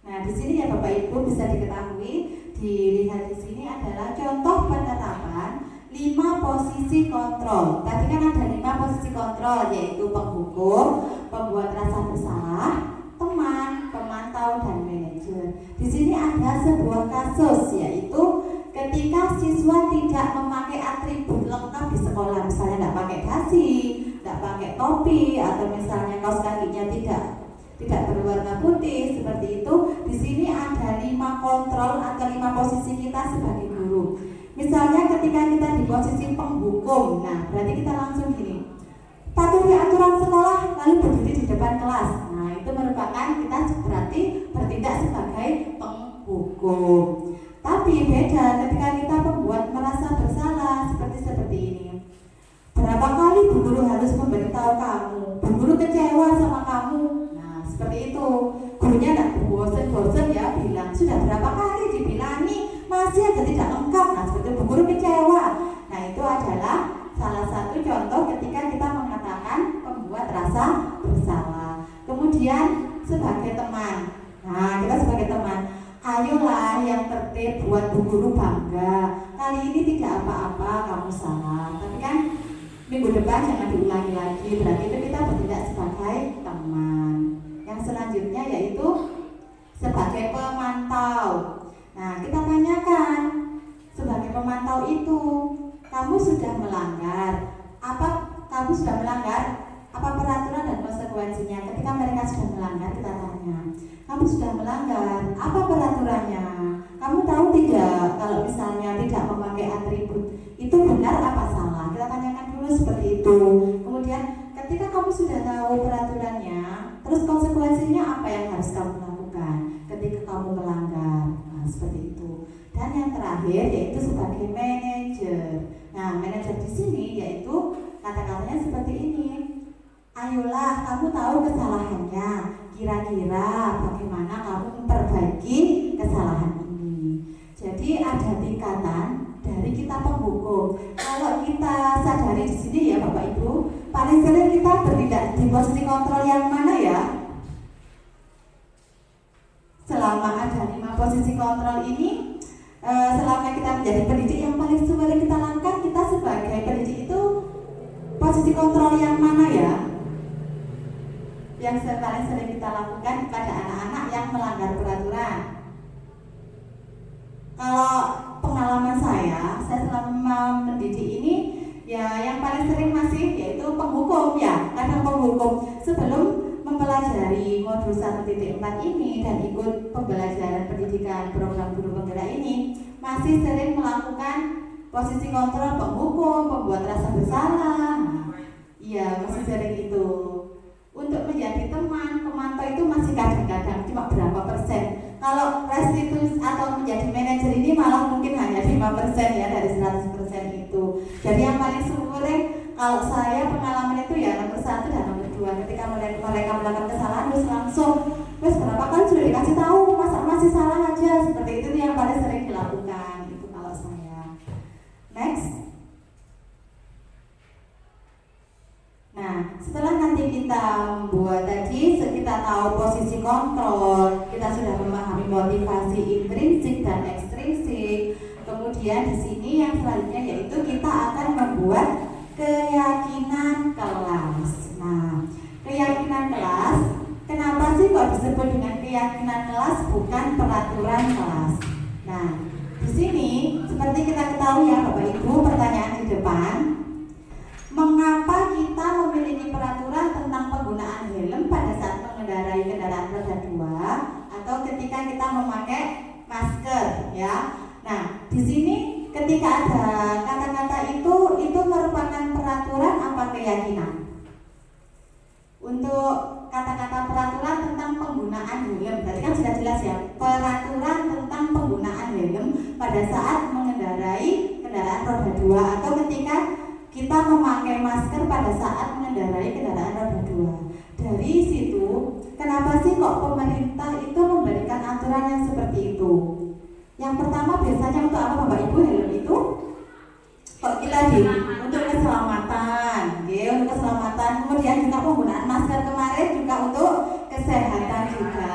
Nah, di sini ya Bapak Ibu bisa diketahui, dilihat di sini adalah contoh penerapan 5 posisi kontrol. Tadi kan ada 5 posisi kontrol, yaitu penghukum, pembuat rasa bersalah, teman, pemantau, dan manajer. Di sini ada sebuah kasus, yaitu ketika siswa tidak memakai atribut lengkap di sekolah, misalnya tidak pakai dasi, tidak pakai topi, atau misalnya kaos kakinya tidak berwarna putih seperti itu. Di sini ada 5 kontrol atau 5 posisi kita sebagai guru. Misalnya ketika kita di posisi penghukum, nah berarti kita langsung gini, patuhi aturan sekolah lalu berdiri di depan kelas. Nah, itu merupakan kita berarti bertindak sebagai penghukum. Tapi beda ketika kita membuat merasa bersalah seperti ini. Berapa kali bu guru harus memberitahu kamu, bu guru kecewa sama kamu. Nah, seperti itu. Gurunya tidak bosan-bosan ya bilang, sudah berapa kali dibilangi masih aja tidak lengkap. Nah, seperti itu, bu guru kecewa. Nah, itu adalah salah satu contoh ketika kita mengatakan membuat rasa bersalah. Kemudian sebagai teman. Nah, kita sebagai teman, ayolah yang tertib buat bu guru bangga. Kali ini tidak apa-apa kamu salah, tapi kan minggu depan jangan diulangi lagi. Berarti itu kita bertindak sebagai teman. Yang selanjutnya yaitu sebagai pemantau. Nah, kita tanyakan, sebagai pemantau itu kamu sudah melanggar apa peraturan dan konsekuensinya. Ketika mereka sudah melanggar, kita tanya, kamu sudah melanggar, apa peraturannya? Kamu tahu tidak kalau misalnya tidak memakai atribut itu benar apa salah? Kita tanyakan dulu seperti itu. Kemudian ketika kamu sudah tahu peraturannya, terus konsekuensinya apa yang harus kamu lakukan ketika kamu melanggar? Nah, seperti itu. Dan yang terakhir yaitu sebagai manajer. Nah, manajer di sini yaitu kata-katanya seperti ini. Ayolah, kamu tahu kesalahannya. Kira-kira bagaimana kamu memperbaiki kesalahan ini? Jadi ada tingkatan dari kita penghukum. Kalau kita sadari di sini ya Bapak Ibu, paling sering kita bertindak di posisi kontrol yang mana ya? Selama ada 5 posisi kontrol ini, selama kita menjadi pendidik, yang paling sering kita lakukan, kita sebagai pendidik itu posisi kontrol yang mana ya? Yang paling sering kita lakukan kepada anak-anak yang melanggar peraturan. Kalau pengalaman saya selama mendidik ini, ya yang paling sering masih yaitu penghukum ya. Karena penghukum sebelum mempelajari modul 1.4 ini dan ikut pembelajaran pendidikan program guru penggerak ini, masih sering melakukan posisi kontrol penghukum, pembuat rasa bersalah. Iya, masih sering itu. Untuk menjadi teman, pemantau itu masih kadang-kadang cuma berapa persen. Kalau restitusi atau menjadi manajer ini malah mungkin hanya 5% ya dari 100% itu. Jadi yang paling sering kalau saya pengalaman itu ya nomor 1 dan nomor 2. Ketika mereka melakukan kesalahan terus langsung, terus berapa kali sudah dikasih tahu, masa masih salah aja. Seperti itu yang paling sering dilakukan. Itu kalau saya. Next. Nah, setelah nanti kita membuat tadi, kita tahu posisi kontrol, kita sudah memahami motivasi intrinsik dan ekstrinsik. Kemudian di sini yang selanjutnya yaitu kita akan membuat keyakinan kelas. Nah, keyakinan kelas, kenapa sih kok disebut dengan keyakinan kelas bukan peraturan kelas? Nah, di sini seperti kita ketahui ya Bapak Ibu, pertanyaan di depan. Mengapa kita memiliki peraturan tentang penggunaan helm pada saat mengendarai kendaraan roda 2 atau ketika kita memakai masker ya? Nah, di sini ketika ada kata-kata itu merupakan peraturan apa keyakinan? Untuk kata-kata peraturan tentang penggunaan helm, berarti kan sudah jelas ya, peraturan tentang penggunaan helm pada saat mengendarai kendaraan roda 2 atau ketika kita memakai masker pada saat mengendarai kendaraan roda 2. Dari situ, kenapa sih kok pemerintah itu memberikan aturan yang seperti itu? Yang pertama biasanya untuk apa Bapak Ibu helm itu? Kok kita untuk keselamatan, untuk keselamatan. Kemudian juga penggunaan masker kemarin juga untuk kesehatan juga.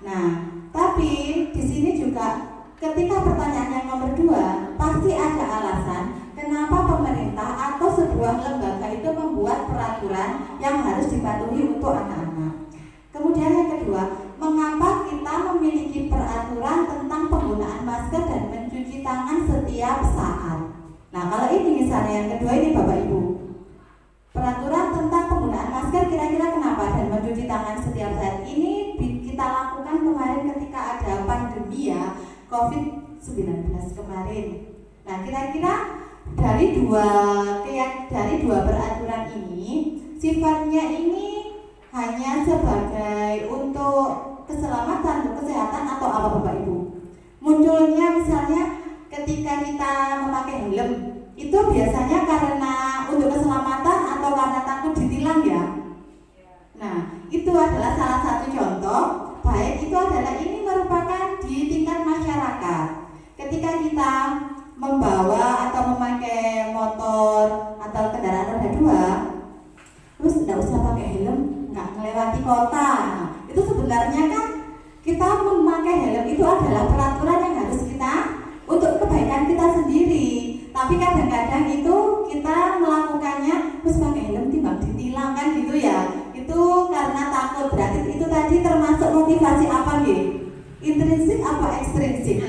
Nah, tapi di sini juga ketika pertanyaan yang nomor 2 pasti ada alasan kenapa pemerintah atau sebuah lembaga itu membuat peraturan yang harus dipatuhi untuk anak-anak. Kemudian yang kedua, mengapa kita memiliki peraturan tentang penggunaan masker dan mencuci tangan setiap saat? Nah, kalau ini misalnya yang kedua ini Bapak Ibu, peraturan tentang penggunaan masker kira-kira kenapa dan mencuci tangan setiap saat ini kita lakukan kemarin ketika ada pandemi ya COVID-19 kemarin. Nah, kira-kira dari dua peraturan ini sifatnya ini hanya sebagai untuk keselamatan, untuk kesehatan atau apa Bapak Ibu? Munculnya misalnya ketika kita memakai helm itu biasanya karena untuk keselamatan atau karena takut ditilang ya. Nah, itu adalah salah satu contoh baik itu adalah ini merupakan di tingkat masyarakat. Ketika kita membawa atau memakai motor atau kendaraan roda 2 terus tidak usah pakai helm, nggak melewati kota. Nah, itu sebenarnya kan kita memakai helm itu adalah peraturan yang harus kita untuk kebaikan kita sendiri. Tapi kadang-kadang itu kita melakukannya terus pakai helm timbang ditilang kan gitu ya. Itu karena takut. Berarti itu tadi termasuk motivasi apa nggih? Intrinsik apa ekstrinsik?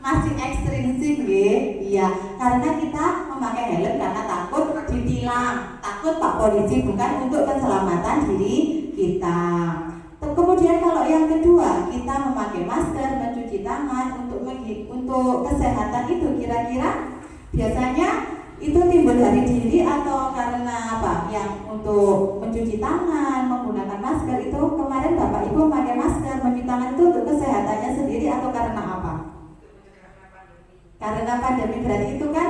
Masih ekstrinsik nggih. Iya, karena kita memakai helm karena takut ditilang, takut Pak Polisi, bukan untuk keselamatan diri kita. Kemudian kalau yang kedua, kita memakai masker, mencuci tangan untuk kesehatan itu kira-kira biasanya itu timbul dari diri atau karena apa? Yang untuk mencuci tangan, menggunakan masker itu kemarin Bapak Ibu memakai masker, mencuci tangan itu untuk kesehatannya sendiri atau karena apa? Karena pandemi berarti itu kan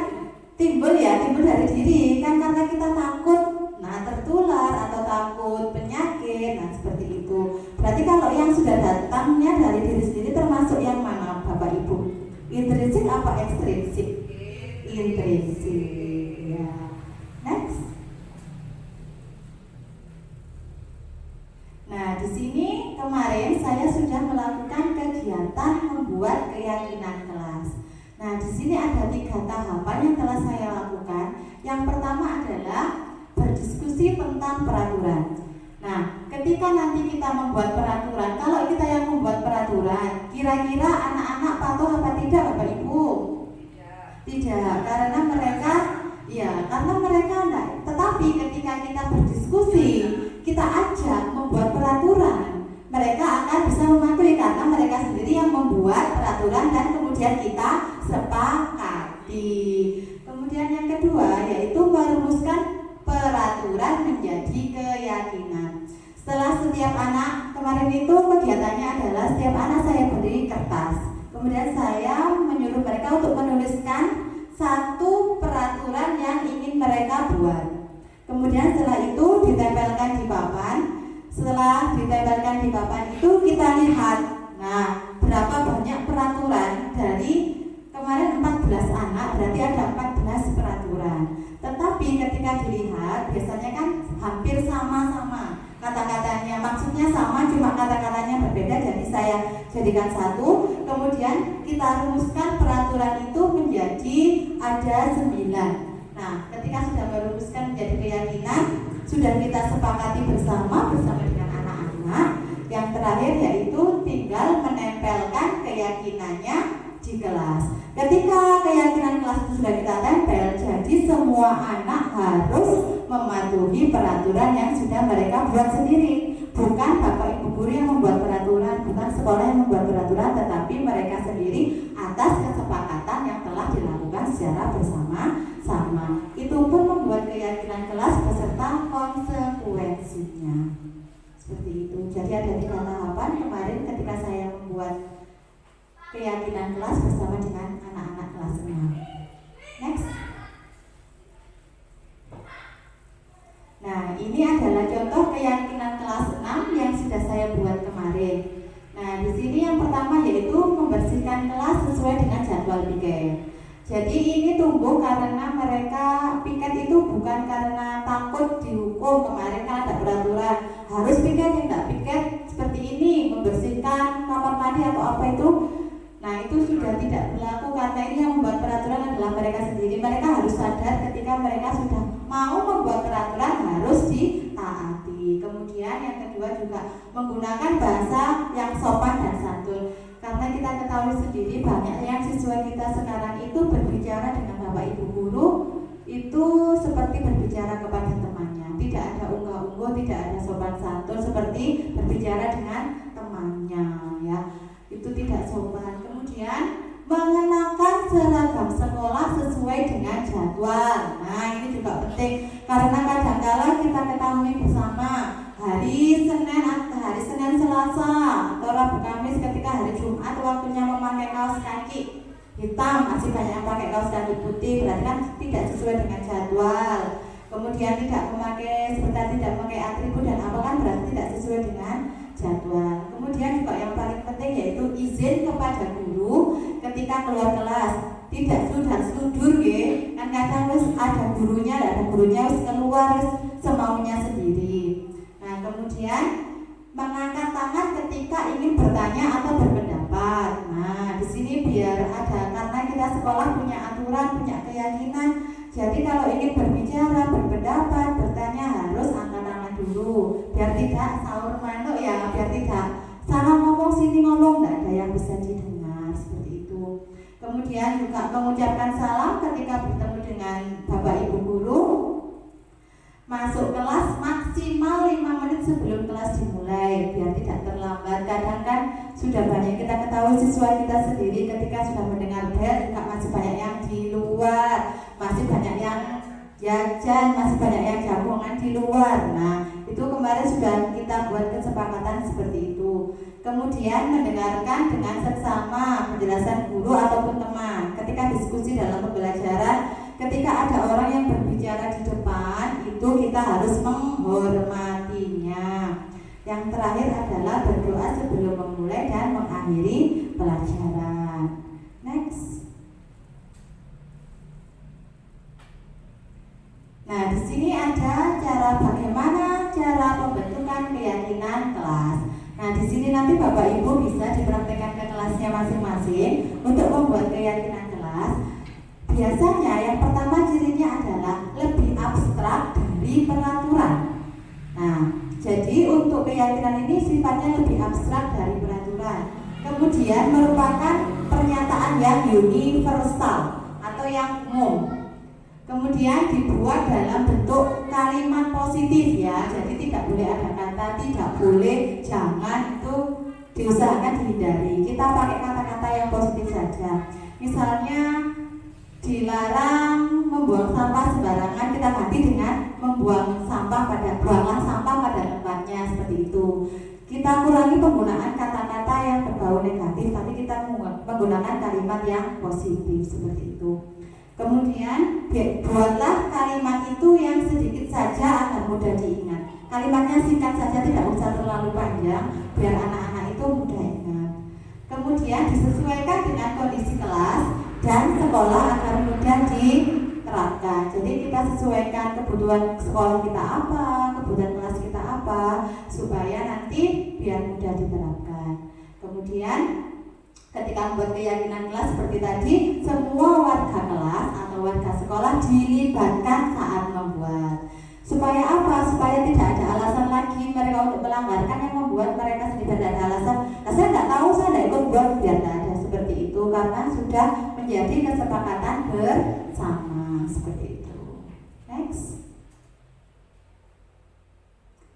timbul dari diri kan karena kita takut tertular atau takut penyakit, seperti itu. Berarti kalau yang sudah datangnya dari diri sendiri termasuk yang mana Bapak Ibu? Intrinsik apa ekstrinsik? Intrinsik ya. Next. Nah, di sini kemarin saya sudah melakukan kegiatan membuat keyakinan kelas. Nah, di sini ada 3 tahapan yang telah saya lakukan. Yang pertama adalah berdiskusi tentang peraturan. Nah, ketika nanti kita membuat peraturan, kalau kita yang membuat peraturan, kira-kira anak-anak patuh apa tidak Bapak Ibu? Tidak, karena mereka enggak. Tetapi ketika kita berdiskusi, kita ajak membuat peraturan, mereka akan bisa mematuhi karena mereka sendiri yang membuat peraturan dan kemudian kita sepakati. Kemudian yang kedua yaitu merumuskan peraturan menjadi keyakinan. Setelah setiap anak, kemarin itu kegiatannya adalah setiap anak saya beri kertas. Kemudian saya menyuruh mereka untuk menuliskan satu peraturan yang ingin mereka buat. Kemudian setelah itu ditempelkan di papan. Setelah ditempelkan di papan itu kita lihat, nah berapa banyak peraturan. Dari kemarin 14 anak berarti ada 14 peraturan. Tetapi ketika dilihat biasanya kan hampir sama-sama kata-katanya, maksudnya sama cuma kata-katanya berbeda. Jadi saya jadikan satu. Kemudian kita rumuskan peraturan itu menjadi ada 9. Nah ketika sudah merumuskan menjadi keyakinan, sudah kita sepakati bersama dengan anak-anak. Yang terakhir yaitu tinggal menempelkan keyakinannya di kelas. Ketika keyakinan kelas itu sudah kita tempel, jadi semua anak harus mematuhi peraturan yang sudah mereka buat sendiri. Bukan bapak ibu guru yang membuat peraturan, bukan sekolah yang membuat peraturan, tetapi mereka sendiri atas kesepakatan yang telah dilakukan secara bersama-sama. Itu pun membuat keyakinan kelas beserta konsekuensinya. Seperti itu. Jadi ada 3 tahapan kemarin ketika saya membuat keyakinan kelas bersama dengan anak-anak kelas 6. Next. Nah, ini adalah contoh keyakinan kelas 6 yang sudah saya buat kemarin. Nah, di sini yang pertama yaitu membersihkan kelas sesuai dengan jadwal piket. Jadi ini tumbuh karena mereka piket itu bukan karena takut dihukum. Kemarin kan ada peraturan harus piket, yang tidak piket seperti ini, membersihkan kamar mandi atau apa itu. Nah itu sudah tidak berlaku karena ini yang membuat peraturan adalah mereka sendiri. Mereka harus sadar ketika mereka sudah mau membuat peraturan harus ditaati. Kemudian yang kedua juga menggunakan bahasa yang sopan dan santun. Karena kita ketahui sendiri banyak yang siswa kita sekarang itu berbicara dengan bapak ibu guru itu seperti berbicara kepada temannya. Tidak ada unggah-ungguh, tidak ada sopan santun, seperti berbicara dengan temannya ya. Itu tidak sopan. Kemudian mengenakan seragam sekolah sesuai dengan jadwal. Nah ini juga penting karena kadang-kala kita ketahui bersama hari Senin, Selasa atau Rabu, Kamis ketika hari Jumat waktunya memakai kaos kaki hitam, masih banyak yang pakai kaos kaki putih, berarti kan tidak sesuai dengan jadwal. Kemudian tidak memakai atribut dan apa kan berarti tidak sesuai dengan jadwal. Kemudian juga yang paling penting yaitu izin kepada guru ketika keluar kelas. Tidak sudur ya. Kan kadang ada gurunya keluar semaunya sendiri. Nah, kemudian mengangkat tangan ketika ingin bertanya atau berpendapat. Nah, di sini biar ada karena kita sekolah punya aturan, punya keyakinan. Jadi kalau ingin berbicara, berpendapat, bertanya harus angkat tangan dulu. Biar tidak sahur manuk ya, biar tidak salah ngomong sini ngomong, tidak ada yang bisa didengar seperti itu. Kemudian juga mengucapkan salam ketika bertemu dengan bapak ibu guru. Masuk kelas maksimal 5 menit sebelum kelas dimulai biar tidak terlambat. Kadang kan sudah banyak kita ketahui siswa kita sendiri ketika sudah mendengar bel juga masih banyak yang di luar, masih banyak yang jajan, masih banyak yang jagongan di luar. Nah itu kemarin sudah kita buat kesepakatan seperti itu. Kemudian mendengarkan dengan seksama penjelasan guru ataupun teman ketika diskusi dalam pembelajaran. Ketika ada orang yang berbicara di depan, itu kita harus menghormatinya. Yang terakhir adalah berdoa sebelum memulai dan mengakhiri pelajaran. Next. Nah, di sini ada bagaimana cara pembentukan keyakinan kelas. Nah, di sini nanti Bapak Ibu bisa dipraktekkan ke kelasnya masing-masing untuk membuat keyakinan kelas. Biasanya yang pertama cirinya adalah lebih abstrak dari peraturan. Nah, jadi untuk keyakinan ini sifatnya lebih abstrak dari peraturan. Kemudian merupakan pernyataan yang universal atau yang umum. Kemudian dibuat dalam bentuk kalimat positif ya. Jadi tidak boleh ada kata tidak boleh, jangan, itu diusahakan dihindari. Kita pakai kata-kata yang positif saja. Misalnya dilarang membuang sampah sembarangan, kita ganti dengan buanglah sampah pada tempatnya, seperti itu. Kita kurangi penggunaan kata-kata yang berbau negatif, tapi kita menggunakan kalimat yang positif, seperti itu. Kemudian buatlah kalimat itu yang sedikit saja agar mudah diingat. Kalimatnya singkat saja, tidak usah terlalu panjang, biar anak-anak itu mudah ingat. Kemudian disesuaikan dengan kondisi kelas dan sekolah agar mudah diterapkan. Jadi kita sesuaikan kebutuhan sekolah kita apa, kebutuhan kelas kita apa, supaya nanti biar mudah diterapkan. Kemudian ketika membuat keyakinan kelas seperti tadi, semua warga kelas atau warga sekolah dilibatkan saat membuat. Supaya apa? Supaya tidak ada alasan lagi mereka untuk melanggarkan yang membuat mereka sendiri tidak ada alasan. Nah, saya nggak tahu, saya tidak ikut buat, biar tidak ada seperti itu, karena sudah menjadi kesepakatan bersama, seperti itu. Next.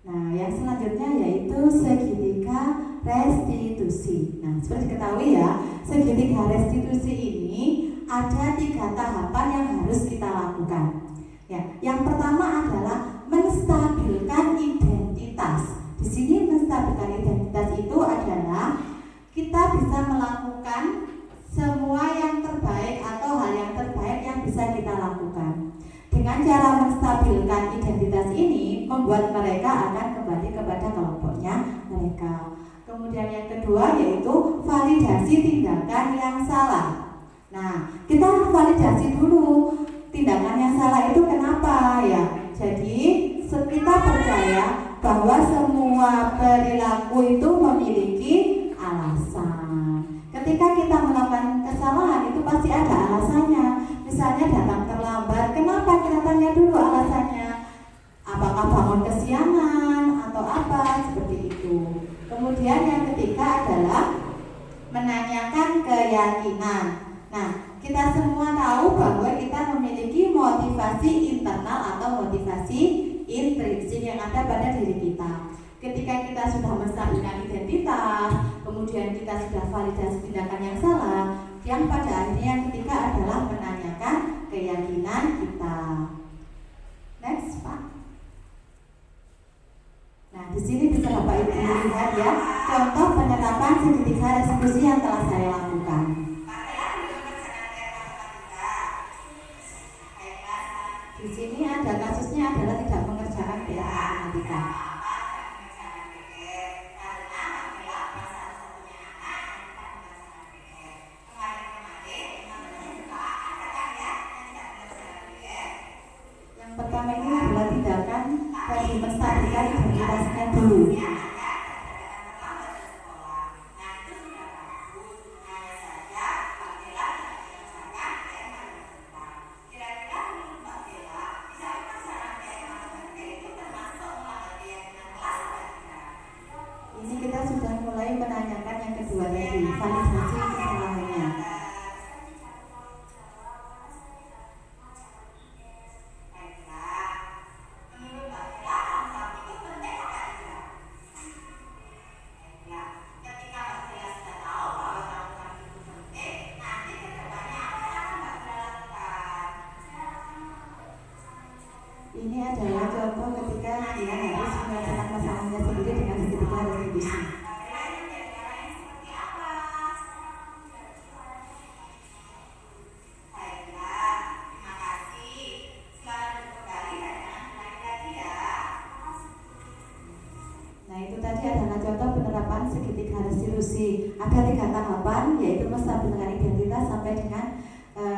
Nah, yang selanjutnya yaitu segitiga restitusi. Nah, seperti diketahui ya, segitiga restitusi ini ada 3 tahapan yang harus kita lakukan. Ya, yang pertama adalah menstabilkan identitas. Di sini menstabilkan identitas itu adalah kita bisa melakukan semua yang terbaik atau hal yang terbaik yang bisa kita lakukan. Dengan cara menstabilkan identitas ini, membuat mereka akan kembali kepada kelompoknya mereka. Kemudian yang kedua yaitu validasi tindakan yang salah. Nah, kita validasi dulu tindakan yang salah itu kenapa ya. Jadi kita percaya bahwa semua perilaku itu memiliki alasan. Ketika kita melakukan kesalahan itu pasti ada alasannya. Misalnya datang terlambat, kenapa? Kita tanya dulu alasannya. Apakah bangun kesiangan atau apa, seperti itu. Kemudian yang ketiga adalah menanyakan keyakinan. Nah, kita semua tahu bahwa kita memiliki motivasi internal atau motivasi intrinsik yang ada pada diri kita. Ketika kita sudah menstabilkan identitas, kemudian kita sudah validasi tindakan yang salah, yang pada akhirnya yang ketiga adalah menanyakan keyakinan kita. Next, Pak. Nah, di sini bisa Bapak Ibu lihat ya, contoh penerapan segitiga restitusi yang telah saya lakukan. Di sini ada kasusnya adalah tidak mengerjakan PR matematika. Yang pertama ini adalah tindakan bagi menstabilkan identitasnya dulu. Ini kita sudah mulai menanyakan yang kedua tadi, validasi kesalahannya. Ini adalah contoh ketika dia harus menyelesaikan masalahnya sendiri dengan segitiga restitusi. Nah, itu tadi adalah contoh penerapan segitiga restitusi. Ada 3 tahapan, yaitu menstabilkan identitas sampai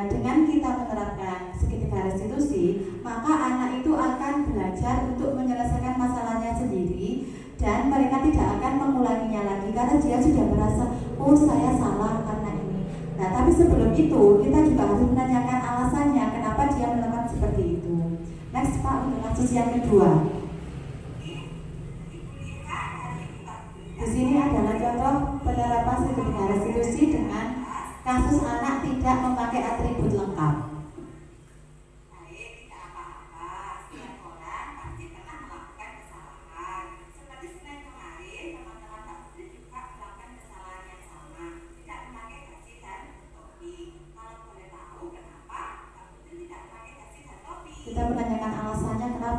dengan kita menerapkan segitiga restitusi, maka anak itu akan belajar untuk menyelesaikan masalahnya sendiri dan mereka tidak akan mengulanginya lagi karena dia sudah merasa, oh saya salah karena ini. Nah, tapi sebelum itu kita juga harus menanyakan alasannya kenapa dia melakukan seperti itu. Next, Pak, untuk kasus yang kedua. Di sini adalah contoh penerapan segitiga restitusi dengan kasus anak tidak memakai atribut lengkap.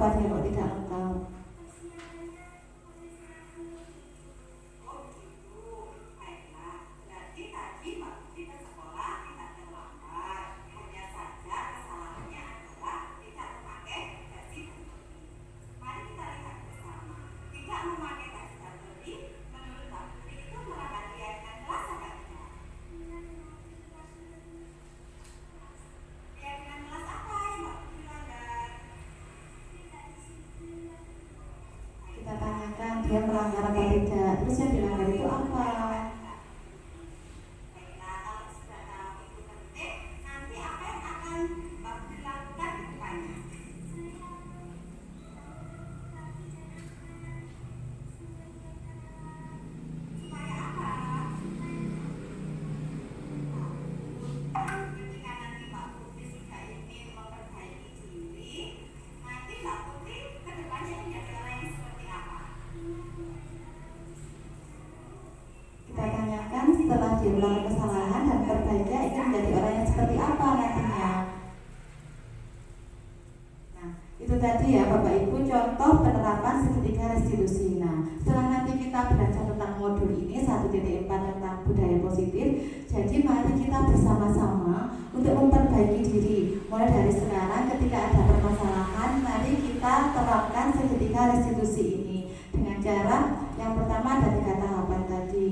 jawabannya kok tidak lengkap? Dia melanggar apa tidak, terus yang dilanggar itu apa? Setelah dia melakukan kesalahan dan perbaikinya ingin menjadi orang yang seperti apa nantinya. Nah, itu tadi ya Bapak Ibu contoh penerapan seketika restitusi. Nah, setelah nanti kita belajar tentang modul ini 1.4 tentang budaya positif, jadi mari kita bersama-sama untuk memperbaiki diri. Mulai dari sekarang ketika ada permasalahan, mari kita terapkan seketika restitusi ini dengan cara yang pertama ada 3 tahapan tadi.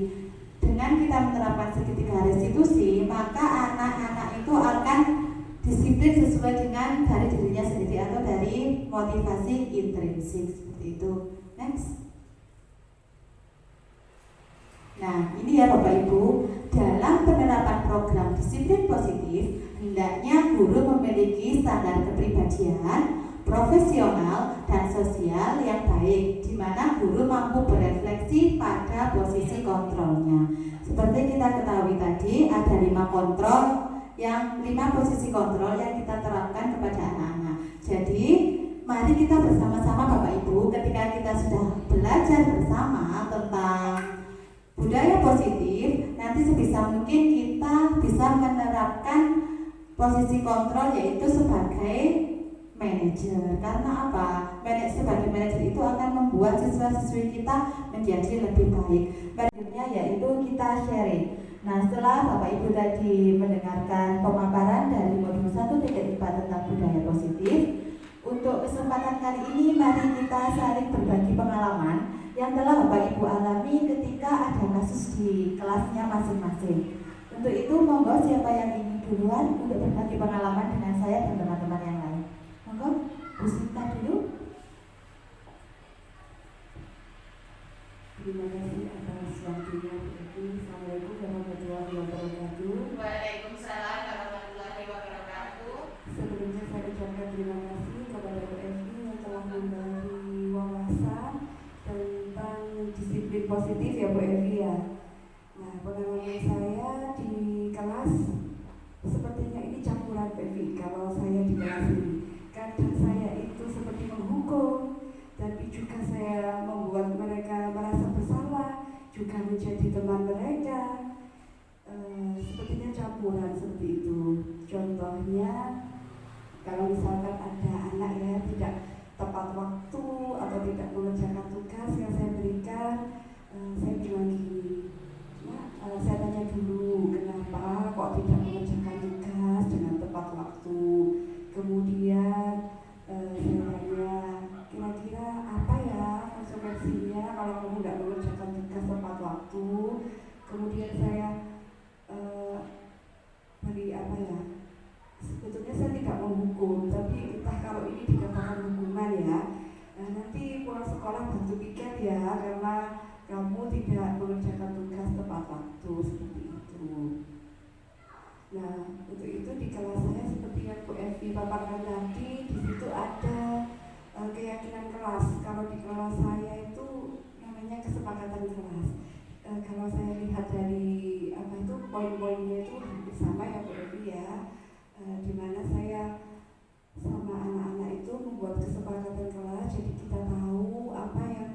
Dengan kita menerapkan seketika restitusi, maka anak-anak itu akan disiplin sesuai dengan dari dirinya sendiri atau dari motivasi intrinsik seperti itu. Next. Nah, ini ya Bapak Ibu, dalam penerapan program disiplin positif, hendaknya guru memiliki standar kepribadian, profesional dan sosial yang baik, di mana guru mampu berefleksi pada posisi kontrolnya. Seperti kita ketahui tadi, ada 5 kontrol, 5 posisi kontrol yang kita terapkan kepada anak-anak. Jadi, mari kita bersama-sama Bapak Ibu, ketika kita sudah belajar bersama tentang budaya positif, nanti sebisa mungkin kita bisa menerapkan posisi kontrol yaitu sebagai manajer. Karena apa? Sebagai manajer itu akan membuat siswa-siswi kita menjadi lebih baik. Berikutnya yaitu kita sharing. Nah, setelah Bapak Ibu tadi mendengarkan pemaparan dari modul 1.4 tentang budaya positif, untuk kesempatan kali ini mari kita saling berbagi pengalaman yang telah Bapak Ibu alami ketika ada kasus di kelasnya masing-masing. Untuk itu monggo siapa yang ingin duluan untuk berbagi pengalaman dengan saya dan teman-teman yang lain. Monggo, Bu Sinta dulu.
Terima kasih atas waktunya Bu Evi. Assalamualaikum warahmatullahi wabarakatuh.
Waalaikumsalam warahmatullahi wabarakatuh.
Sebelumnya saya ucapkan terima kasih kepada Bu Evi yang telah memberi wawasan tentang disiplin positif ya Bu Evi ya. Nah, pengalaman saya di kelas sepertinya ini campuran Bu Evi. Kalau saya di kelas ini, kadang saya itu seperti menghukum, tapi juga saya membuat mereka merasa bersalah, juga menjadi teman mereka. Sepertinya campuran seperti itu. Contohnya, kalau misalkan ada anak ya tidak tepat waktu atau tidak mengerjakan tugas yang saya berikan, saya bilang gini, saya tanya dulu kenapa kok tidak mengerjakan tugas dengan tepat waktu. Kemudian saya tanya, kira-kira apa ya konsekuensinya kalau kamu tidak mengerjakan tugas tepat waktu. Kemudian saya beri apa ya, sebetulnya saya tidak menghukum, tapi entah kalau ini dikatakan hukuman ya, nanti pulang sekolah bantu piket ya karena kamu tidak mengerjakan tugas tepat waktu, seperti itu. Nah, untuk itu di kelas saya seperti yang Bu Evi paparkan tadi, di situ ada keyakinan kelas. Kalau di kelas saya itu namanya kesepakatan kelas. Kalau saya lihat dari poin-poinnya itu hampir sama ya Bu Evi ya, di mana saya sama anak-anak itu membuat kesepakatan kelas, jadi kita tahu apa yang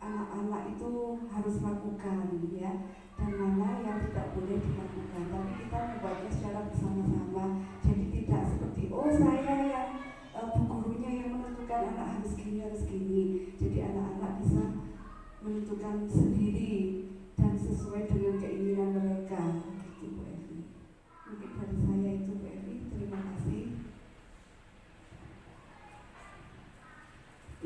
anak-anak itu harus lakukan ya, dan mana yang tidak boleh dilakukan. Tapi kita membuatnya secara bersama-sama, jadi tidak seperti saya yang bu gurunya yang jamnya segini. Jadi anak-anak bisa menentukan sendiri dan sesuai dengan keinginan mereka. Gitu Bu Evi. Mungkin dari saya itu Bu Evi. Terima kasih.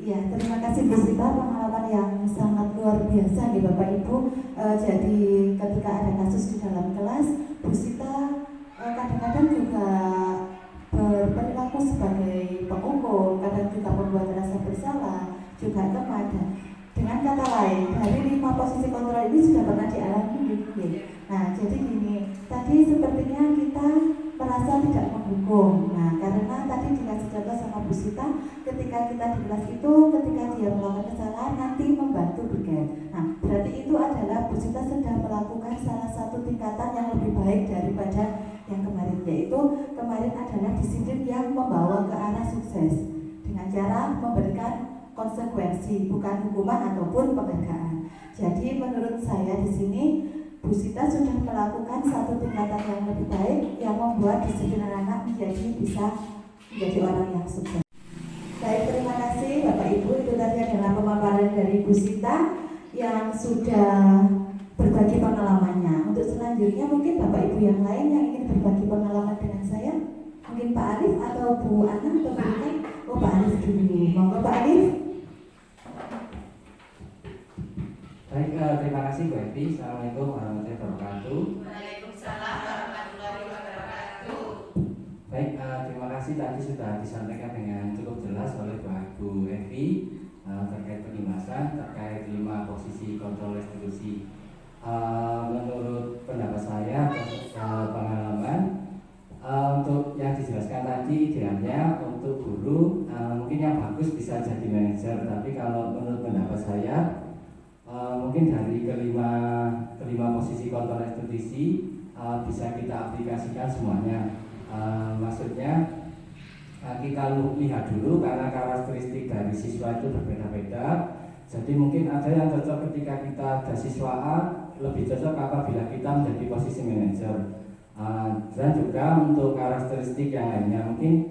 Ya, terima kasih Bu Sita, pengalaman yang sangat luar biasa nih Bapak Ibu. Jadi ketika ada kasus di dalam kelas, Bu Sita kadang-kadang juga berperilaku sebagai penghukum, kadang juga membuat rasa bersalah, juga teman. Dengan kata lain, dari 5 posisi kontrol ini sudah pernah dialami gitu. Nah, jadi gini, tadi sepertinya kita merasa tidak menghukum. Nah, karena tadi dikasih contoh sama Bu Sita, ketika kita di kelas itu, ketika dia melakukan kesalahan, nanti membantu bikin. Nah, berarti itu adalah Bu Sita sedang melakukan salah satu tingkatan yang lebih baik daripada yang kemarin, yaitu kemarin adalah disiplin yang membawa ke arah sukses dengan cara memberikan konsekuensi, bukan hukuman ataupun penghargaan. Jadi menurut saya di sini Bu Sita sudah melakukan satu tingkatan yang lebih baik yang membuat disiplin anak bisa menjadi orang yang sukses. Baik, terima kasih Bapak Ibu. Itu tadi adalah pemaparan dari Bu Sita yang sudah berbagi pengalamannya. Untuk selanjutnya mungkin Bapak Ibu yang lain yang ingin berbagi pengalaman dengan saya, mungkin Pak Alif atau Bu Ana atau Bu Rika. Oh, Pak Alif dulu. Monggo Pak Alif.
Baik, terima kasih Bu Evi. Assalamualaikum warahmatullahi wabarakatuh.
Waalaikumsalam warahmatullahi wabarakatuh.
Baik, terima kasih tadi sudah disampaikan dengan cukup jelas oleh Bu Evi terkait penindasan, terkait 5 posisi kontrol restitusi. Menurut pendapat saya, pengalaman untuk yang dijelaskan tadi idealnya untuk guru mungkin yang bagus bisa jadi manajer, tapi kalau menurut pendapat saya mungkin dari kelima posisi kontrol restitusi bisa kita aplikasikan semuanya. Maksudnya kita lihat dulu karena karakteristik dari siswa itu berbeda-beda. Jadi mungkin ada yang cocok ketika kita ada siswa A, lebih cocok apabila kita menjadi posisi manajer. Dan juga untuk karakteristik yang lainnya mungkin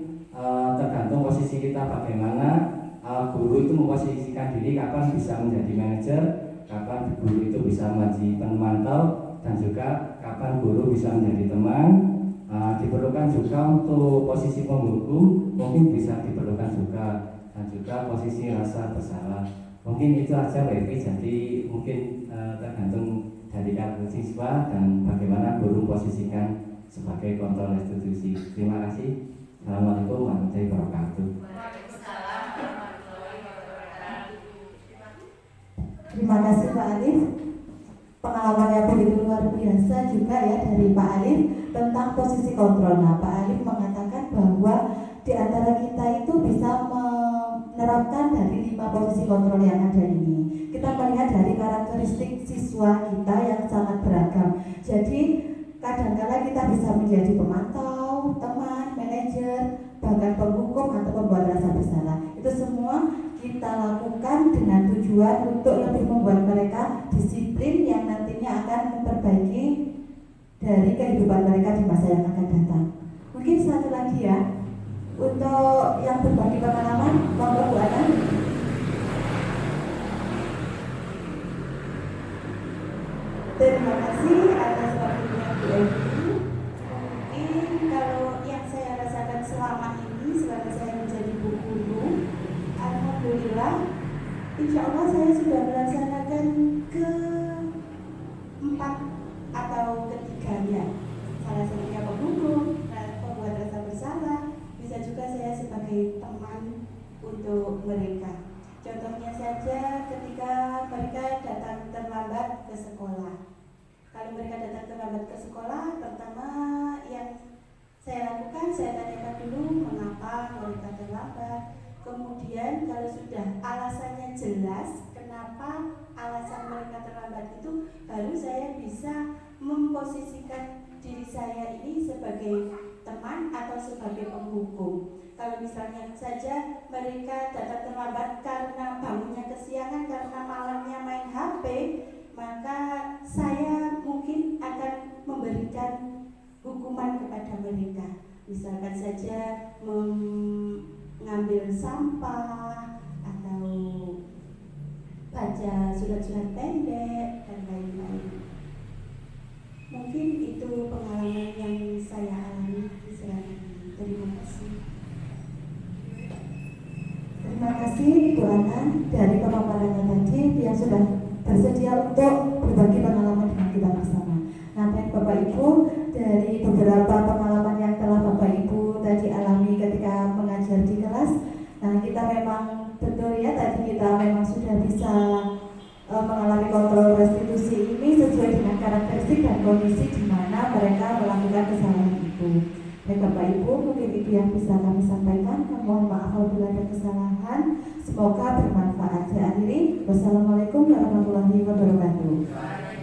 tergantung posisi kita bagaimana. Guru itu memposisikan diri kapan bisa menjadi manajer, kapan guru itu bisa menjadi pemantau, dan juga kapan guru bisa menjadi teman. Diperlukan juga untuk posisi penghukum, mungkin bisa diperlukan juga, dan juga posisi rasa bersalah. Mungkin itu aja Bapak. Jadi mungkin tergantung dari karakter siswa dan bagaimana guru posisikan sebagai kontrol restitusi. Terima kasih. Assalamualaikum warahmatullahi wabarakatuh.
Waalaikumsalam warahmatullahi wabarakatuh.
Terima kasih Pak Alif. Pengalamannya begitu luar biasa juga ya dari Pak Alif tentang posisi kontrol. Nah, Pak Alif mengatakan bahwa di antara kita itu bisa menerapkan dari 5 posisi kontrol yang ada ini. Kita melihat dari karakteristik siswa kita yang sangat beragam. Jadi kadang-kala kita bisa menjadi pemantau, teman, manajer, bahkan penghukum atau pembuat rasa bersalah. Itu semua kita lakukan dengan tujuan untuk lebih membuat mereka disiplin yang nantinya akan memperbaiki dari kehidupan mereka di masa yang akan datang. Mungkin satu lagi ya, untuk yang berbagi pengalaman, monggo Bu Ana. Terima kasih atas waktunya Bu Evi. Mungkin kalau yang saya rasakan selama ini, selama saya menjadi Bu Guru, alhamdulillah, insya Allah saya sudah melaksanakan ke-4 atau ketiganya. Salah satunya penghukum, pembuat rasa bersalah, bisa juga saya sebagai teman untuk mereka. Contohnya saja ketika mereka datang terlambat ke sekolah. Kalau mereka datang terlambat ke sekolah, pertama yang saya lakukan, saya tanyakan dulu mengapa mereka terlambat. Kemudian kalau sudah alasannya jelas, kenapa alasan mereka terlambat itu, baru saya bisa memposisikan diri saya ini sebagai teman atau sebagai penghukum. Kalau misalnya saja mereka datang terlambat karena bangunnya kesiangan, karena malamnya main HP, maka saya mungkin akan memberikan hukuman kepada mereka. Misalkan saja mengambil sampah atau
baca surat-surat pendek dan lain-lain. Mungkin itu pengalaman yang saya alami di selama ini. Terima kasih.
Terima kasih Ibu Ana dari pemaparannya tadi yang sudah bersedia untuk berbagi pengalaman dengan kita bersama. Nah, baik Bapak Ibu, dari beberapa pengalaman yang telah Bapak Ibu tadi alami ketika mengajar di kelas, nah kita memang betul ya tadi kita memang sudah bisa mengalami kontrol restitusi ini sesuai dengan karakteristik dan kondisi di mana mereka melakukan kesalahan itu. Baik Bapak Ibu, mungkin itu yang bisa kami sampaikan. Mohon maaf apabila ada kesalahan. Semoga bermanfaat. Saya akhiri. Wassalamualaikum warahmatullahi wabarakatuh.